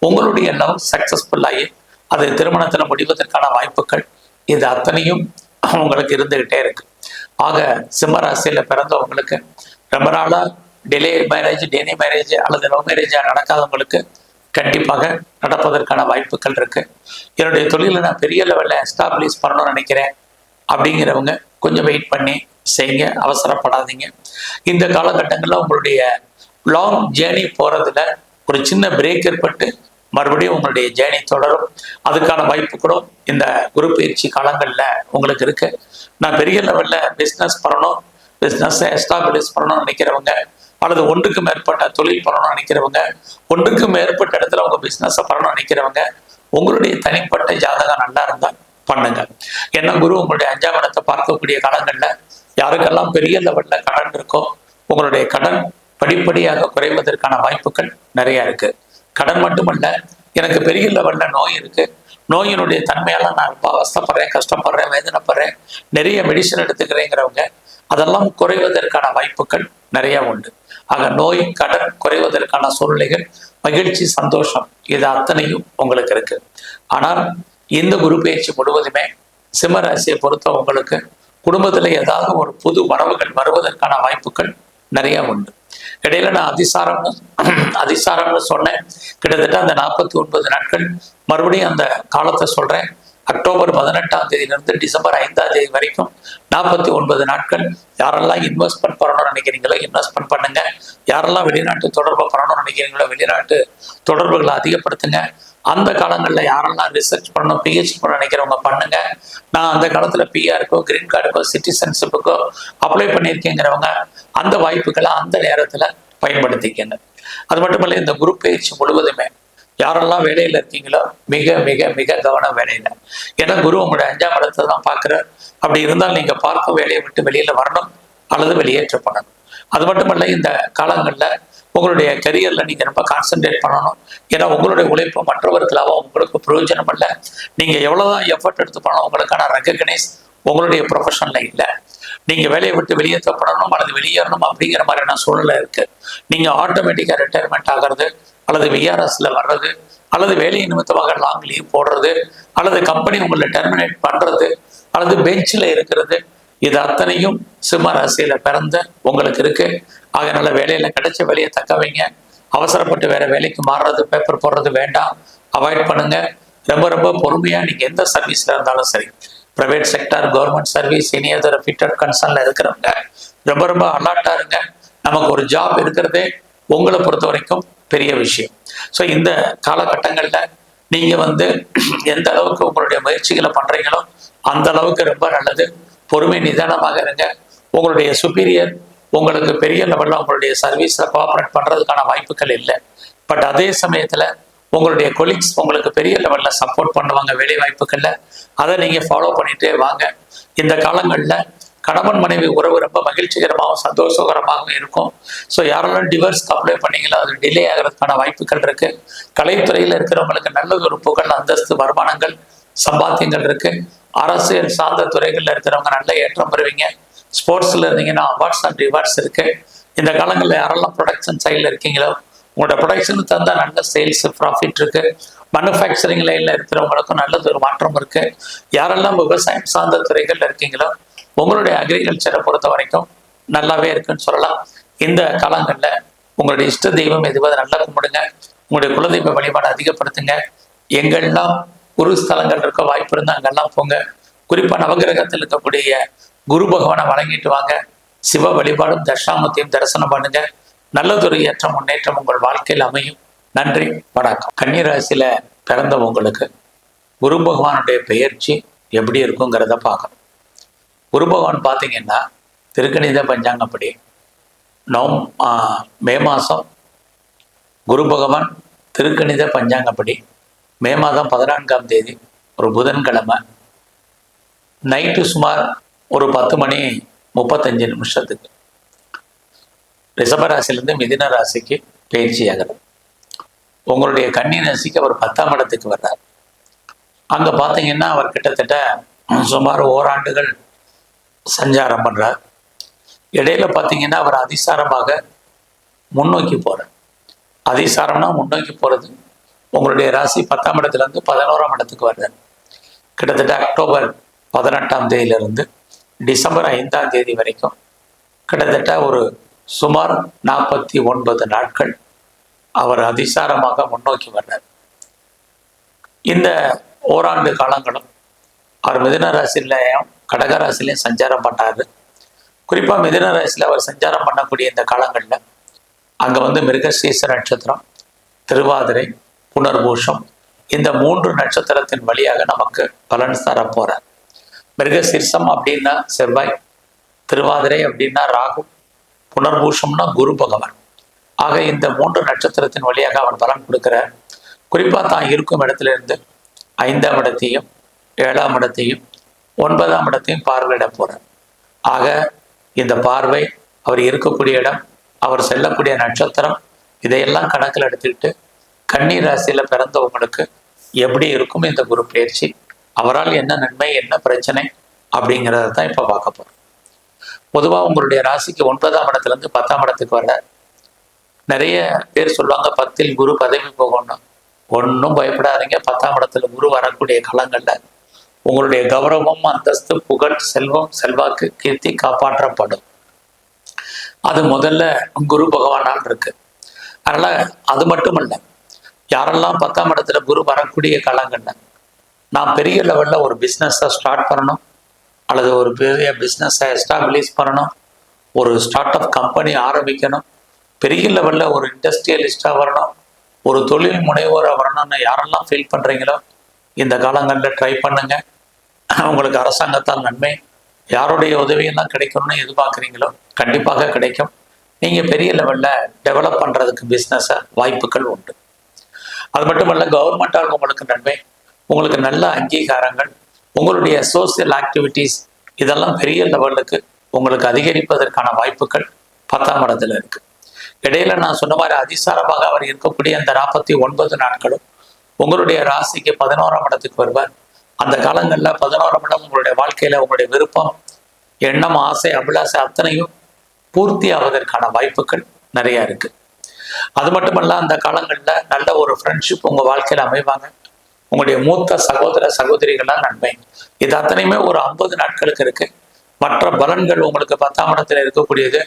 உங்களுடைய லவ் சக்சஸ்ஃபுல்லாகி அது திருமணத்தில் முடிவதற்கான வாய்ப்புகள், இது அத்தனையும் உங்களுக்கு இருந்துகிட்டே இருக்கு. ஆக சிம்ம ராசியில பிறந்தவங்களுக்கு ரொம்ப நாளா டிலே மேரேஜ் அல்லது லவ் மேரேஜா நடக்காதவங்களுக்கு கண்டிப்பாக நடப்பதற்கான வாய்ப்புகள் இருக்கு. என்னுடைய தொழிலை நான் பெரிய லெவலில் எஸ்டாப்ளிஷ் பண்ணணும்னு நினைக்கிறேன் அப்படிங்கிறவங்க கொஞ்சம் வெயிட் பண்ணி செய்யுங்க, அவசரப்படாதீங்க. இந்த காலகட்டங்களில் உங்களுடைய லாங் ஜேர்னி போறதுல ஒரு சின்ன பிரேக் ஏற்பட்டு மறுபடியும் உங்களுடைய ஜேர்னி தொடரும். அதுக்கான வாய்ப்பு கூட இந்த குரு பயிற்சி காலங்களில் உங்களுக்கு இருக்கு. நான் பெரிய லெவலில் பிஸ்னஸ் பண்ணணும், பிஸ்னஸை எஸ்டாப்ளிஷ் பண்ணணும்னு நினைக்கிறவங்க, அல்லது ஒன்றுக்கு மேற்பட்ட தொழில் பண்ணணும்னு நினைக்கிறவங்க, ஒன்றுக்கு மேற்பட்ட இடத்துல உங்க பிஸ்னஸை பண்ணணும்னு நினைக்கிறவங்க, உங்களுடைய தனிப்பட்ட ஜாதகம் நல்லா இருந்தால் என்ன குரு உங்களுடைய 5ஆம் இடத்தை பார்க்கக்கூடிய காலங்களில் யாருக்கெல்லாம் பெரிய லெவலில் கடன் இருக்கோ உங்களுடைய கடன் படிப்படியாக குறைவதற்கான வாய்ப்புகள் நிறைய இருக்கு. கடன் மட்டுமல்ல, எனக்கு பெரிய லெவலில் நோய் இருக்கு, நோயினுடைய தன்மையால நான் ரொம்ப அவஸ்தப்படுறேன், கஷ்டப்படுறேன், வேதனைப்படுறேன், நிறைய மெடிசன் எடுத்துக்கிறேங்கிறவங்க அதெல்லாம் குறைவதற்கான வாய்ப்புகள் நிறைய உண்டு. ஆக நோய் கடன் குறைவதற்கான சூழ்நிலைகள், மகிழ்ச்சி, சந்தோஷம் இது அத்தனையும் உங்களுக்கு இருக்கு. ஆனால் இந்த குரு பயிற்சி முழுவதுமே சிம்ம ராசியை பொறுத்த உங்களுக்கு குடும்பத்தில் ஏதாவது ஒரு புது வரவுகள் வருவதற்கான வாய்ப்புகள் நிறைய உண்டு. இடையில நான் அதிசாரம்னு சொன்னேன். கிட்டத்தட்ட அந்த 49 நாட்கள் மறுபடியும் அந்த காலத்தை சொல்றேன். அக்டோபர் 18ஆம் தேதியிலிருந்து டிசம்பர் 5ஆம் தேதி வரைக்கும் 49 நாட்கள் யாரெல்லாம் இன்வெஸ்ட்மெண்ட் பண்ணணும்னு நினைக்கிறீங்களோ இன்வெஸ்ட்மெண்ட் பண்ணுங்க. யாரெல்லாம் வெளிநாட்டு தொடர்பு பண்ணணும்னு நினைக்கிறீங்களோ வெளிநாட்டு தொடர்புகளை அதிகப்படுத்துங்க. அந்த காலங்களில் யாரெல்லாம் ரிசர்ச் பண்ணணும், பிஹெச்டி பண்ண நினைக்கிறவங்க பண்ணுங்க. நான் அந்த காலத்தில் பிஆருக்கோ கிரீன் கார்டுக்கோ சிட்டிசன்ஷிப்புக்கோ அப்ளை பண்ணியிருக்கேங்கிறவங்க அந்த வாய்ப்புகளை அந்த நேரத்தில் பயன்படுத்திக்கங்க. அது மட்டுமல்ல, இந்த குரு பயிற்சி முழுவதுமே யாரெல்லாம் வேலையில் இருக்கீங்களோ மிக மிக மிக கவனம் வேலையில். ஏன்னா குரு உங்களுடைய 5ஆம் இடத்தை தான் பார்க்குறார். அப்படி இருந்தால் நீங்கள் பார்க்கும் வேலையை விட்டு வெளியில் வரணும் அல்லது வெளியேற்றப்படணும். அது மட்டுமல்ல, இந்த காலங்களில் உங்களுடைய கரியரில் நீங்கள் ரொம்ப கான்சென்ட்ரேட் பண்ணணும். ஏன்னா உங்களுடைய உழைப்பு மற்றவர்களாக உங்களுக்கு பிரயோஜனம் இல்லை. நீங்கள் எவ்வளோதான் எஃபர்ட் எடுத்து பண்ணணும், உங்களுக்கான ரெகக்னைஸ் உங்களுடைய ப்ரொஃபஷனில் இல்லை. நீங்கள் வேலையை விட்டு வெளியேற்றப்படணும் அல்லது வெளியேறணும் அப்படிங்கிற மாதிரியான சூழ்நிலை இருக்குது. நீங்கள் ஆட்டோமேட்டிக்காக ரிட்டையர்மெண்ட் ஆகிறது அல்லது விஆர்எஸ்ல வர்றது அல்லது வேலை நிமித்தமாக லாங் லீவ் போடுறது அல்லது கம்பெனி உங்களை டெர்மினேட் பண்ணுறது அல்லது பெஞ்சில் இருக்கிறது, இது அத்தனையும் சிம்ம ராசியில பிறந்த உங்களுக்கு இருக்கு. அதனால வேலையில கிடைச்ச வேலையை தக்க வைங்க. அவசரப்பட்டு வேற வேலைக்கு மாறுறது, பேப்பர் போடுறது வேண்டாம், அவாய்ட் பண்ணுங்க. ரொம்ப ரொம்ப பொறுமையா நீங்க எந்த சர்வீஸ்ல இருந்தாலும் சரி, பிரைவேட் செக்டர், கவர்மெண்ட் சர்வீஸ், இனி அதர் ஃபிட்டட் கன்சர்ன்ல இருக்கிறவங்க ரொம்ப ரொம்ப அலர்ட்டா இருங்க. நமக்கு ஒரு ஜாப் இருக்கிறதே உங்களை பொறுத்த வரைக்கும் பெரிய விஷயம். ஸோ இந்த காலகட்டங்களில் நீங்கள் எந்த அளவுக்கு உங்களுடைய முயற்சிகளை பண்ணுறீங்களோ அந்த அளவுக்கு ரொம்ப நல்லது. பொறுமை நிதானமாக இருங்க. உங்களுடைய சுப்பீரியர் உங்களுக்கு பெரிய லெவலில் உங்களுடைய சர்வீஸில் கோஆப்ரேட் பண்ணுறதுக்கான வாய்ப்புகள் இல்லை. பட் அதே சமயத்தில் உங்களுடைய கொலீக்ஸ் உங்களுக்கு பெரிய லெவலில் சப்போர்ட் பண்ணுவாங்க வேலை வாய்ப்புகளில். அதை நீங்கள் ஃபாலோ பண்ணிகிட்டே வாங்க. இந்த காலங்களில் கணவன் மனைவி உறவு ரொம்ப மகிழ்ச்சிகரமாகவும் சந்தோஷகரமாகவும் இருக்கும். ஸோ யாரெல்லாம் டிவோர்ஸ்க்கு அப்ளை பண்ணீங்களோ அது டிலே ஆகிறதுக்கான வாய்ப்புகள் இருக்கு. கலைத்துறையில் இருக்கிறவங்களுக்கு நல்ல ஒரு புகழ், அந்தஸ்து, வருமானங்கள், சம்பாத்தியங்கள் இருக்கு. அரசியல் சார்ந்த துறைகளில் இருக்கிறவங்க நல்ல ஏற்றம் பெறுவீங்க. ஸ்போர்ட்ஸில் இருந்தீங்கன்னா அவார்ட்ஸ் அண்ட் ரிவார்ட்ஸ் இருக்கு. இந்த காலங்களில் யாரெல்லாம் ப்ரொடக்ஷன் சைடில் இருக்கீங்களோ உங்களோட ப்ரொடக்ஷனுக்கு தந்தால் நல்ல சேல்ஸ் ப்ராஃபிட் இருக்கு. மேனுஃபேக்சரிங் லைனில் இருக்கிறவங்களுக்கும் நல்லது ஒரு மாற்றம் இருக்கு. யாரெல்லாம் விவசாயம் சார்ந்த துறைகளில் இருக்கீங்களோ உங்களுடைய அக்ரிகல்ச்சரை பொறுத்த வரைக்கும் நல்லாவே இருக்குன்னு சொல்லலாம். இந்த காலங்களில் உங்களுடைய இஷ்ட தெய்வம் எதுவாக நல்லா கும்பிடுங்க. உங்களுடைய குலதெய்வ வழிபாடு அதிகப்படுத்துங்க. எங்கெல்லாம் குரு ஸ்தலங்கள் இருக்க வாய்ப்பு இருந்தால் அங்கெல்லாம் போங்க. குறிப்பாக நவகிரகத்தில் இருக்கக்கூடிய குரு பகவானை வழங்கிட்டு வாங்க. சிவ வழிபாடும் தட்சாமூர்த்தியும் தரிசனம் பண்ணுங்க. நல்லதொரு ஏற்றம், முன்னேற்றம் உங்கள் வாழ்க்கையில் அமையும். நன்றி, வணக்கம். கன்னி ராசியில பிறந்த உங்களுக்கு குரு பகவானுடைய பெயர்ச்சி எப்படி இருக்குங்கிறத பார்க்கணும். குரு பகவான் பார்த்தீங்கன்னா திருக்கணித பஞ்சாங்கப்படி மே மாதம் குரு பகவான் திருக்கணித பஞ்சாங்கப்படி மே மாதம் 14ஆம் தேதி ஒரு புதன்கிழமை நைட்டு சுமார் ஒரு 10:35 ரிஷபராசிலேருந்து மிதுன ராசிக்கு பயிற்சி ஆகிறது. உங்களுடைய கன்னி ராசிக்கு அவர் 10ஆம் இடத்துக்கு வர்றார். அங்கே பார்த்தீங்கன்னா அவர் கிட்டத்தட்ட சுமார் ஓராண்டுகள் சஞ்சாரம் பண்ணுறார். இடையில பார்த்தீங்கன்னா அவர் அதிசாரமாக முன்னோக்கி போகிறார். அதிசாரம்னா முன்னோக்கி போகிறது. உங்களுடைய ராசி 10ஆம் இடத்துலேருந்து 11ஆம் இடத்துக்கு வர்றார். கிட்டத்தட்ட அக்டோபர் 18ஆம் தேதியிலிருந்து டிசம்பர் 5ஆம் தேதி வரைக்கும் கிட்டத்தட்ட ஒரு சுமார் 49 நாட்கள் அவர் அதிசாரமாக முன்னோக்கி வர்றார். இந்த ஓராண்டு காலங்களும் அவர் மிதுன ராசியிலையும் கடகராசிலையும் சஞ்சாரம் பண்ணாரு. குறிப்பாக மிதுன ராசியில் அவர் சஞ்சாரம் பண்ணக்கூடிய இந்த காலங்களில் அங்கே மிருகசீரிஷ நட்சத்திரம், திருவாதிரை, புனர்பூஷம் இந்த 3 நட்சத்திரத்தின் வழியாக நமக்கு பலன் தர போறார். மிருகசீரிஷம் அப்படின்னா செவ்வாய், திருவாதிரை அப்படின்னா ராகு, புனர்பூஷம்னா குரு பகவான். ஆக இந்த 3 நட்சத்திரத்தின் வழியாக அவர் பலன் கொடுக்கிறார். குறிப்பாக தான் இருக்கும் இடத்துல இருந்து 5ஆம் இடத்தையும் 7ஆம் இடத்தையும் 9ஆம் இடத்தையும் பார்வையிட போறார். ஆக இந்த பார்வை, அவர் இருக்கக்கூடிய இடம், அவர் செல்லக்கூடிய நட்சத்திரம், இதையெல்லாம் கணக்கில் எடுத்துக்கிட்டு கன்னி ராசியில பிறந்தவங்களுக்கு எப்படி இருக்கும் இந்த குரு பயிற்சி, அவரால் என்ன நன்மை என்ன பிரச்சனை அப்படிங்கிறத தான் இப்ப பார்க்க போறோம். பொதுவா உங்களுடைய ராசிக்கு 9ஆம் இடத்துல இருந்து 10ஆம் இடத்துக்கு வர்ற நிறைய பேர் சொல்லுவாங்க 10ல் குரு பதவி போகணும். ஒன்றும் பயப்படாதீங்க. 10ஆம் இடத்துல குரு வரக்கூடிய காலங்கள்ல உங்களுடைய கௌரவம், அந்தஸ்து, புகழ், செல்வம், செல்வாக்கு, கீர்த்தி காப்பாற்றப்படும். அது முதல்ல குரு பகவானால் இருக்கு. அதனால அது மட்டும் இல்லை, யாரெல்லாம் 10ஆம் இடத்துல குரு வரக்கூடிய காலங்கள்ல நான் பெரிய லெவல்ல ஒரு பிஸ்னஸை ஸ்டார்ட் பண்ணணும், அல்லது ஒரு பெரிய பிஸ்னஸை எஸ்டாப்ளிஷ் பண்ணணும், ஒரு ஸ்டார்ட் அப் கம்பெனி ஆரம்பிக்கணும், பெரிய லெவல்ல ஒரு இண்டஸ்ட்ரியலிஸ்டா வரணும், ஒரு தொழில் முனைவோராக வரணும்னு யாரெல்லாம் ஃபீல் பண்றீங்களோ இந்த காலங்களில் ட்ரை பண்ணுங்க. உங்களுக்கு அரசாங்கத்தால் நன்மை, யாருடைய உதவியெல்லாம் கிடைக்கணும்னு எதிர்பார்க்குறீங்களோ கண்டிப்பாக கிடைக்கும். நீங்க பெரிய லெவல்ல டெவலப் பண்றதுக்கு பிஸ்னஸை வாய்ப்புகள் உண்டு. அது மட்டுமல்ல, கவர்மெண்டால் உங்களுக்கு நன்மை, உங்களுக்கு நல்ல அங்கீகாரங்கள், உங்களுடைய சோசியல் ஆக்டிவிட்டீஸ் இதெல்லாம் பெரிய லெவலுக்கு உங்களுக்கு அதிகரிப்பதற்கான வாய்ப்புகள் 10ஆம் இடத்துல இருக்கு. இடையில நான் சொன்ன மாதிரி அதிசாரமாக அவர் இருக்கக்கூடிய அந்த 49 நாட்களும் உங்களுடைய ராசிக்கு 11ஆம் இடத்துக்கு வருவார். அந்த காலங்களில் 11ஆம் இடம் உங்களுடைய வாழ்க்கையில உங்களுடைய விருப்பம், எண்ணம், ஆசை, அபிலாசை அத்தனையும் பூர்த்தி ஆவதற்கான வாய்ப்புகள் நிறைய இருக்கு. அது மட்டுமல்ல, அந்த காலங்களில் நல்ல ஒரு ஃப்ரெண்ட்ஷிப் உங்க வாழ்க்கையில அமைவாங்க. உங்களுடைய மூத்த சகோதர சகோதரிகளால் நன்மை. இது அத்தனையுமே ஒரு 50 நாட்களுக்கு இருக்கு. மற்ற பலன்கள் உங்களுக்கு 10ஆம் இடத்துல இருக்கக்கூடியது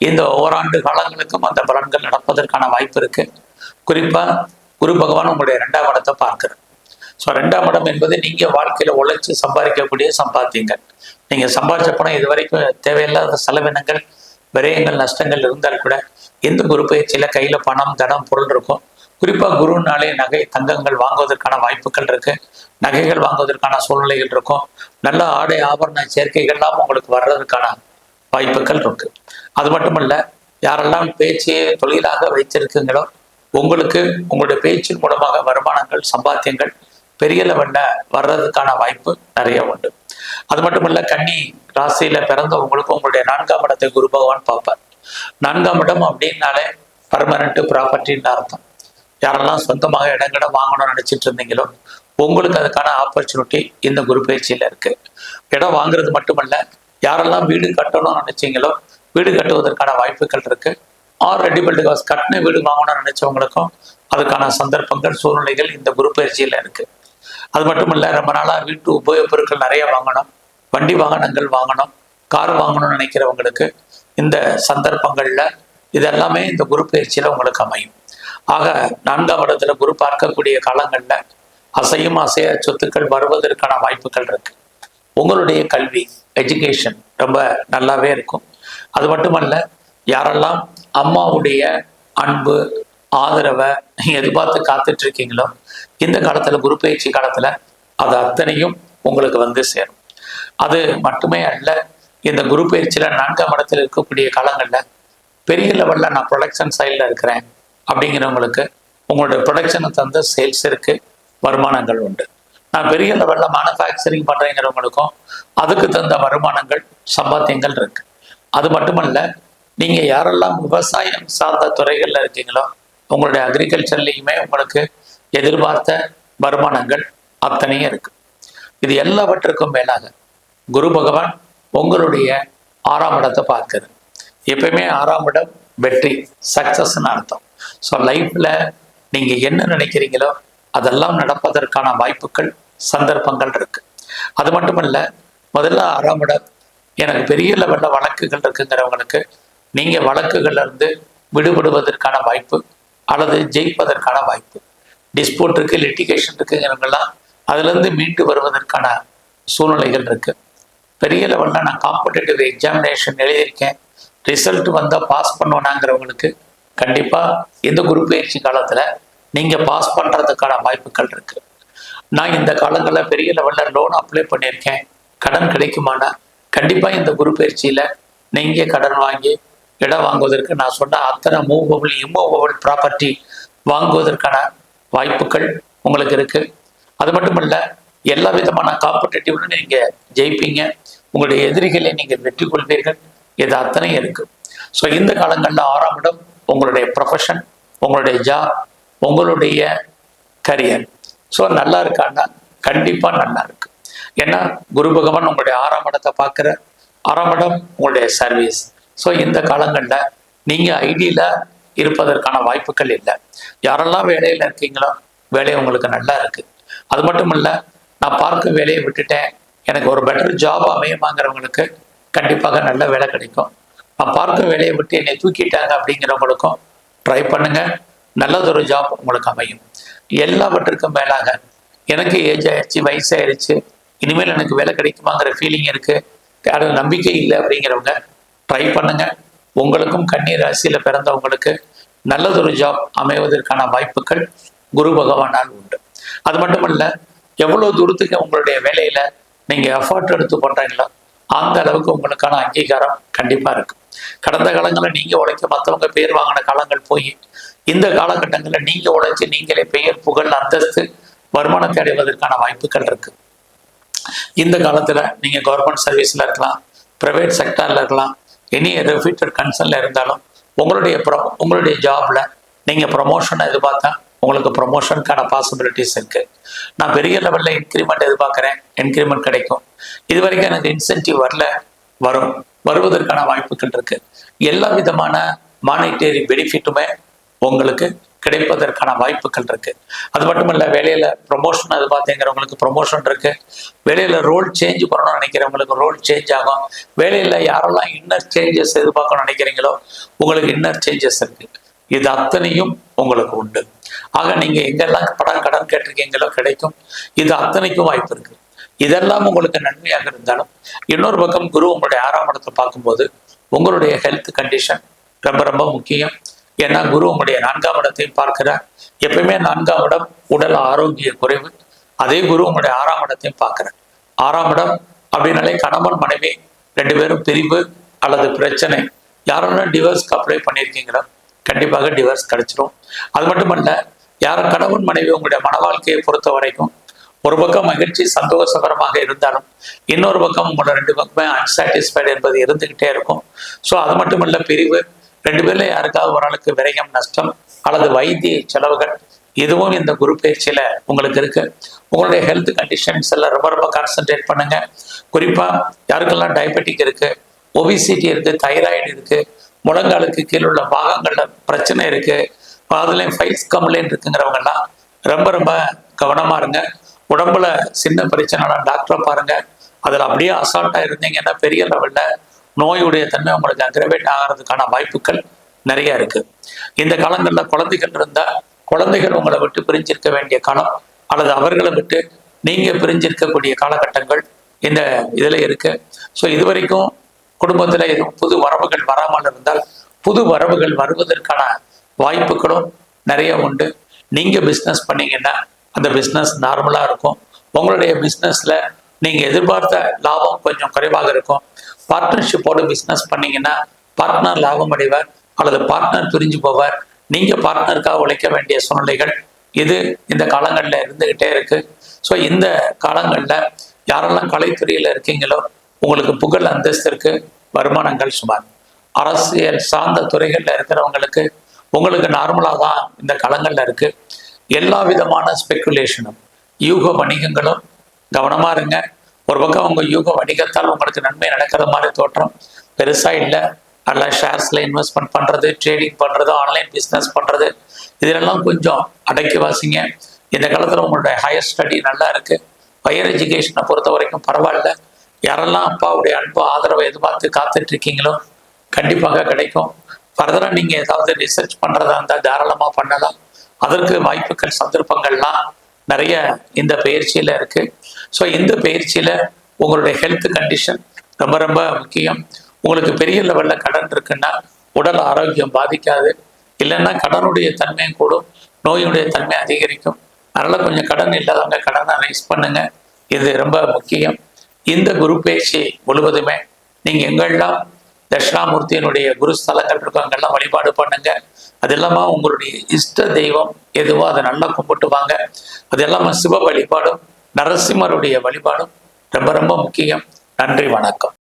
இந்த ஓராண்டு காலங்களுக்கும் அந்த பலன்கள் நடப்பதற்கான வாய்ப்பு இருக்கு. குறிப்பா குரு பகவான் உங்களுடைய 2ஆம் இடத்தை பார்க்கிறார். ஸோ 2ஆம் இடம் என்பது நீங்க வாழ்க்கையில உழைச்சி சம்பாதிக்கக்கூடிய சம்பாத்தியங்கள். நீங்க சம்பாதிச்ச பணம் இது வரைக்கும் தேவையில்லாத செலவினங்கள், விரயங்கள், நஷ்டங்கள் இருந்தால் கூட இந்த குரு பயிற்சியில கையில பணம், தனம், பொருள் இருக்கும். குறிப்பா குருனாலே நகை, தங்கங்கள் வாங்குவதற்கான வாய்ப்புகள் இருக்கு. நகைகள் வாங்குவதற்கான சூழ்நிலைகள் இருக்கும். நல்ல ஆடை ஆபரண சேர்க்கைகள்லாம் உங்களுக்கு வர்றதுக்கான வாய்ப்புகள் இருக்கு. அது மட்டுமல்ல, யாரெல்லாம் பேச்சையே தொழிலாக வைத்திருக்கீங்களோ உங்களுக்கு உங்களுடைய பேச்சின் மூலமாக வருமானங்கள், சம்பாத்தியங்கள் பெரிய லெவல்ல வர்றதுக்கான வாய்ப்பு நிறைய உண்டு. அது மட்டுமல்ல, கன்னி ராசியில பிறந்தவங்களுக்கும் உங்களுடைய 4ஆம் இடத்தை குரு பகவான் பார்ப்பார். 4ஆம் இடம் அப்படின்னாலே பர்மனன்ட் ப்ராப்பர்ட்டின்னு அர்த்தம். யாரெல்லாம் சொந்தமாக இடங்கிடம் வாங்கணும்னு நினைச்சிட்டு இருந்தீங்களோ உங்களுக்கு அதுக்கான ஆப்பர்ச்சுனிட்டி இந்த குரு பயிற்சியில இருக்கு. இடம் வாங்குறது மட்டுமல்ல, யாரெல்லாம் வீடு கட்டணும்னு நினைச்சீங்களோ வீடு கட்டுவதற்கான வாய்ப்புகள் இருக்கு. ஆர் ரெடி பில்டு ஹவுஸ் கட்டின வீடு வாங்கணும்னு நினைச்சவங்களுக்கும் அதுக்கான சந்தர்ப்பங்கள், சூழ்நிலைகள் இந்த குரு பயிற்சியில இருக்கு. அது மட்டும் இல்ல, ரொம்ப நாளா வீட்டு உபயோகப் பொருட்கள் நிறைய வாங்கணும், வண்டி வாகனங்கள் வாங்கணும், கார் வாங்கணும்னு நினைக்கிறவங்களுக்கு இந்த சந்தர்ப்பங்கள்ல இதெல்லாமே இந்த குரு பயிற்சியில உங்களுக்கு அமையும். ஆக 4ஆம் இடத்துல குரு பார்க்கக்கூடிய காலங்கள்ல அசையும் அசைய சொத்துக்கள் வருவதற்கான வாய்ப்புகள் இருக்கு. உங்களுடைய கல்வி, எஜுகேஷன் ரொம்ப நல்லாவே இருக்கும். அது மட்டுமல்ல, யாரெல்லாம் அம்மாவுடைய அன்பு, ஆதரவை எதிர்பார்த்து காத்துட்டு இருக்கீங்களோ இந்த காலத்துல குரு பயிற்சி காலத்துல அது அத்தனையும் உங்களுக்கு வந்து சேரும். அது மட்டுமே அல்ல, இந்த குரு பயிற்சியில 4ஆம் இடத்துல இருக்கக்கூடிய காலங்கள்ல பெரிய லெவல்ல நான் ப்ரொடக்ஷன் சைடில் இருக்கிறேன் அப்படிங்கிறவங்களுக்கு உங்களுடைய ப்ரொடக்ஷனை தந்த சேல்ஸ் இருக்கு, வருமானங்கள் உண்டு. நான் பெரிய லெவல்ல மேனுஃபேக்சரிங் பண்றேங்கிறவங்களுக்கும் அதுக்கு தந்த வருமானங்கள், சம்பாத்தியங்கள் இருக்கு. அது மட்டுமல்ல, நீங்க யாரெல்லாம் விவசாயம் சார்ந்த துறைகள்ல இருக்கீங்களோ உங்களுடைய அக்ரிகல்ச்சர்லையுமே உங்களுக்கு எதிர்பார்த்த வருமானங்கள் அத்தனையும் இருக்கு. இது எல்லாவற்றுக்கும் மேலாக குரு பகவான் உங்களுடைய 6ஆம் இடத்தை பார்க்குது. எப்பயுமே 6ஆம் இடம் வெற்றி, சக்சஸ்ன்னு அர்த்தம். ஸோ லைஃப்ல நீங்க என்ன நினைக்கிறீங்களோ அதெல்லாம் நடப்பதற்கான வாய்ப்புகள், சந்தர்ப்பங்கள் இருக்கு. அது மட்டுமல்ல, முதல்ல 6ஆம் இடம் எனக்கு பெரிய லெவல்ல வழக்குகள் இருக்குங்கிறவங்களுக்கு நீங்க வழக்குகள்ல இருந்து விடுபடுவதற்கான வாய்ப்பு அல்லது ஜெயிப்பதற்கான வாய்ப்பு. டிஸ்பியூட் இருக்கு, லிட்டிகேஷன் இருக்குங்கிறவங்கெல்லாம் அதுல இருந்து மீண்டு வருவதற்கான சூழ்நிலைகள் இருக்கு. பெரிய லெவல்ல நான் காம்படிட்டிவ் எக்ஸாமினேஷன் எழுதியிருக்கேன், ரிசல்ட் வந்தா பாஸ் பண்ணுவேனாங்கிறவங்களுக்கு கண்டிப்பா இந்த குரு பயிற்சி காலத்துல நீங்க பாஸ் பண்றதுக்கான வாய்ப்புகள் இருக்கு. நான் இந்த காலங்களில் பெரிய லெவல்ல லோன் அப்ளை பண்ணியிருக்கேன், கடன் கிடைக்குமானா கண்டிப்பா இந்த குரு பயிற்சியில நீங்க கடன் வாங்கி இடம் வாங்குவதற்கு நான் சொன்ன அத்தனை மூவபிள், இம்மூவபிள் ப்ராப்பர்ட்டி வாங்குவதற்கான வாய்ப்புகள் உங்களுக்கு இருக்கு. அது மட்டும் இல்ல, எல்லா விதமான காம்படேட்டிவ்ல நீங்க ஜெயிப்பீங்க. உங்களுடைய எதிரிகளை நீங்கள் வெற்றி கொள்வீர்கள். இது அத்தனையும் இருக்கு. ஸோ இந்த காலங்களில் 6ஆம் இடம் உங்களுடைய ப்ரொஃபஷன், உங்களுடைய ஜாப், உங்களுடைய கரியர். ஸோ நல்லா இருக்கான்னா கண்டிப்பா நல்லா இருக்கு. ஏன்னா குரு பகவான் உங்களுடைய 6ஆம் இடத்தை பார்க்குற. 6ஆம் இடம் உங்களுடைய சர்வீஸ். ஸோ இந்த காலங்களில் நீங்க ஐடியில இருப்பதற்கான வாய்ப்புகள் இல்லை. யாரெல்லாம் வேலையில இருக்கீங்களோ வேலை உங்களுக்கு நல்லா இருக்கு. அது மட்டும் இல்லை, நான் பார்க்கும் வேலையை விட்டுட்டேன், எனக்கு ஒரு பெட்டர் ஜாப் அமையுமாங்கிறவங்களுக்கு கண்டிப்பாக நல்ல வேலை கிடைக்கும். நான் பார்க்கும் வேலையை விட்டு என்னை தூக்கிட்டாங்க அப்படிங்கிறவங்களுக்கும் ட்ரை பண்ணுங்க, நல்லதொரு ஜாப் உங்களுக்கு அமையும். எல்லாவற்றுக்கும் மேலாக எனக்கு ஏஜ் ஆயிடுச்சு, வயசாயிருச்சு, இனிமேல் எனக்கு வேலை கிடைக்குமாங்கிற ஃபீலிங் இருக்கு, அது நம்பிக்கை இல்லை அப்படிங்கிறவங்க ட்ரை பண்ணுங்க. உங்களுக்கும் கன்னி ராசியில பிறந்தவங்களுக்கு நல்லதொரு ஜாப் அமைவதற்கான வாய்ப்புகள் குரு பகவானால் உண்டு. அது மட்டும் இல்ல, எவ்வளவு தூரத்துக்கு உங்களுடைய வேலையில நீங்க எஃபர்ட் எடுத்து பண்றீங்களோ அந்த அளவுக்கு உங்களுக்கான அங்கீகாரம் கண்டிப்பா இருக்கு. கடந்த காலங்களில் நீங்க உழைக்க மற்றவங்க பேர் வாங்கின காலங்கள் போய் இந்த காலகட்டங்களில் நீங்க உழைச்சு நீங்களே பெயர், புகழ், அந்தஸ்து, வருமானத்தை அடைவதற்கான வாய்ப்புகள் இருக்கு. இந்த காலத்துல நீங்க கவர்மெண்ட் சர்வீஸ்ல இருக்கலாம், பிரைவேட் செக்டர்ல இருக்கலாம், எனி ரெஃப்யூட்டட் கன்சர்ன்ல இருந்தாலும் உங்களுடைய ஜாப்ல நீங்க ப்ரொமோஷன் எதிர்பார்த்தா உங்களுக்கு ப்ரொமோஷனுக்கான பாசிபிலிட்டிஸ் இருக்கு. நான் பெரிய லெவல்ல இன்க்ரிமெண்ட் எதிர்பார்க்குறேன், இன்க்ரிமெண்ட் கிடைக்கும். இது வரைக்கும் எனக்கு இன்சென்டிவ் வருவதற்கான வாய்ப்புகள் இருக்கு. எல்லா விதமான மானிட்டரி பெனிஃபிட்டுமே உங்களுக்கு கிடைப்பதற்கான வாய்ப்புகள் இருக்கு. அது மட்டும் இல்ல, வேலையில ப்ரொமோஷன் எதிர்பார்த்தேங்கிறவங்களுக்கு ப்ரொமோஷன் இருக்கு. வேலையில ரோல் சேஞ்ச் பண்ணணும்னு நினைக்கிறவங்களுக்கு ரோல் சேஞ்ச் ஆகும். வேலையில யாரெல்லாம் இன்னர் சேஞ்சஸ் எதிர்பார்க்கணும்னு நினைக்கிறீங்களோ உங்களுக்கு இன்னர் சேஞ்சஸ் இருக்கு. இது அத்தனையும் உங்களுக்கு உண்டு. ஆக நீங்க எங்கெல்லாம் கடன் கேட்டிருக்கீங்களோ கிடைக்கும். இது அத்தனைக்கும் வாய்ப்பு இருக்கு. இதெல்லாம் உங்களுக்கு நன்மையாக இருந்தாலும் இன்னொரு பக்கம் குரு உங்களுடைய 6ஆம் இடத்தை பார்க்கும்போது உங்களுடைய ஹெல்த் கண்டிஷன் ரொம்ப ரொம்ப முக்கியம். ஏன்னா குரு உங்களுடைய 4ஆம் இடத்தையும் பார்க்கிறார். எப்பயுமே 4ஆம் இடம் உடல் ஆரோக்கிய குறைவு. அதே குரு உங்களுடைய 6ஆம் இடத்தையும் பார்க்கிறார். 6ஆம் இடம் அப்படின்னாலே கணவன் மனைவி 2 பேரும் பிரிவு அல்லது பிரச்சனை. யாரெல்லாம் டிவோர்ஸ்க்கு அப்ளை பண்ணியிருக்கீங்களோ கண்டிப்பாக டிவோர்ஸ் கிடைச்சிரும். அது மட்டுமல்ல, யாரும் கணவன் மனைவி உங்களுடைய மன வாழ்க்கையை பொறுத்த வரைக்கும் ஒரு பக்கம் மகிழ்ச்சி சந்தோஷகரமாக இருந்தாலும் இன்னொரு பக்கம் உங்களோட 2 பக்கமே அன்சாட்டிஸ்ஃபைடு என்பது இருந்துகிட்டே இருக்கும். ஸோ அது மட்டுமல்ல, பிரிவு, 2 பேர்ல யாருக்காவது ஒரு ஆளுக்கு விரயம், நஷ்டம் அல்லது வைத்திய செலவுகள் இதுவும் இந்த குரு பயிற்சியில உங்களுக்கு இருக்கு. உங்களுடைய ஹெல்த் கண்டிஷன்ஸ் எல்லாம் ரொம்ப ரொம்ப கான்சென்ட்ரேட் பண்ணுங்க. குறிப்பா யாருக்கெல்லாம் டயபெட்டிக் இருக்கு, ஒபிசிட்டி இருக்கு, தைராய்டு இருக்கு, முழங்காலுக்கு கீழே உள்ள பாகங்கள்ல பிரச்சனை இருக்கு, அதுலேயும் ஃபைல்ஸ் கம்ப்ளைண்ட் இருக்குங்கிறவங்கெல்லாம் ரொம்ப ரொம்ப கவனமா இருங்க. உடம்புல சின்ன பிரச்சனைனா டாக்டரை பாருங்க. அதில் அப்படியே அசால்ட்டா இருந்தீங்கன்னா பெரிய லெவல்ல நோயுடைய தன்மை உங்களுக்கு அக்ரவேட் ஆகிறதுக்கான வாய்ப்புகள் நிறைய இருக்கு. இந்த காலங்களில் குழந்தைகள் இருந்தா குழந்தைகள் உங்களை விட்டு பிரிஞ்சிருக்க வேண்டிய காலம் அல்லது அவர்களை விட்டு நீங்க பிரிஞ்சிருக்கக்கூடிய காலகட்டங்கள் இந்த இதுல இருக்கு. ஸோ இது வரைக்கும் குடும்பத்துல எதுவும் புது வரவுகள் வராமல் இருந்தால் புது வரவுகள் வருவதற்கான வாய்ப்புகளும் நிறைய உண்டு. நீங்க பிஸ்னஸ் பண்ணீங்கன்னா அந்த பிஸ்னஸ் நார்மலா இருக்கும். உங்களுடைய பிஸ்னஸ்ல நீங்க எதிர்பார்த்த லாபம் கொஞ்சம் குறைவாக இருக்கும். பார்ட்னர்ஷிப்போடு பிஸ்னஸ் பண்ணீங்கன்னா பார்ட்னர் லாபம் அடைவார் அல்லது பார்ட்னர் பிரிஞ்சு போவார். நீங்க பார்ட்னருக்காக உழைக்க வேண்டிய சூழ்நிலைகள் இது இந்த காலங்களில் இருந்துகிட்டே இருக்கு. ஸோ இந்த காலங்களில் யாரெல்லாம் கலைத்துறையில இருக்கீங்களோ உங்களுக்கு புகழ், அந்தஸ்து இருக்கு, வருமானங்கள் சுமார். அரசியல் சார்ந்த துறைகள்ல இருக்கிறவங்களுக்கு உங்களுக்கு நார்மலாக தான் இந்த காலங்கள்ல இருக்கு. எல்லா விதமான ஸ்பெக்குலேஷனும், யூக வணிகங்களும் கவனமா இருங்க. ஒரு பக்கம் உங்க யூக வணிகத்தால் உங்களுக்கு நன்மை நடக்கிற மாதிரி தோற்றம் பெருசா இல்லை. அல்ல ஷேர்ஸ்ல இன்வெஸ்ட்மெண்ட் பண்றது, ட்ரேடிங் பண்றது, ஆன்லைன் பிஸ்னஸ் பண்றது, இதெல்லாம் கொஞ்சம் அடக்கி வாசிங்க. இந்த காலத்துல உங்களுடைய ஹையர் ஸ்டடி நல்லா இருக்கு. ஹையர் எஜுகேஷனை பொறுத்த வரைக்கும் பரவாயில்ல. யாரெல்லாம் அப்பாவுடைய அன்பு ஆதரவை எதிர்பார்த்து காத்துட்டு இருக்கீங்களோ கண்டிப்பாக கிடைக்கும். ஃபர்தரா நீங்க ஏதாவது ரிசர்ச் பண்றதா இருந்தால் தாராளமா பண்ணலாம். அதற்கு வாய்ப்புகள், சந்தர்ப்பங்கள்லாம் நிறைய இந்த பயிற்சியில இருக்கு. ஸோ இந்த பயிற்சியில உங்களுடைய ஹெல்த் கண்டிஷன் ரொம்ப ரொம்ப முக்கியம். உங்களுக்கு பெரிய லெவல்ல கடன் இருக்குன்னா உடல் ஆரோக்கியம் பாதிக்காது. இல்லைன்னா கடனுடைய தன்மை கூடும், நோயுடைய தன்மை அதிகரிக்கும். அதனால கொஞ்சம் கடன் இல்லாதவங்க கடனை ரைஸ் பண்ணுங்க. இது ரொம்ப முக்கியம். இந்த குரு பயிற்சி முழுவதுமே நீங்க எங்கெல்லாம் தட்சிணாமூர்த்தியினுடைய குரு ஸ்தலங்கள் இருக்கும் அங்கெல்லாம் வழிபாடு பண்ணுங்க. அது இல்லாமல் உங்களுடைய இஷ்ட தெய்வம் எதுவோ அதை நல்லா கும்பிட்டு வாங்க. அது இல்லாமல் சிவ வழிபாடும் நரசிம்மருடைய வழிபாடும் ரொம்ப ரொம்ப முக்கியம். நன்றி, வணக்கம்.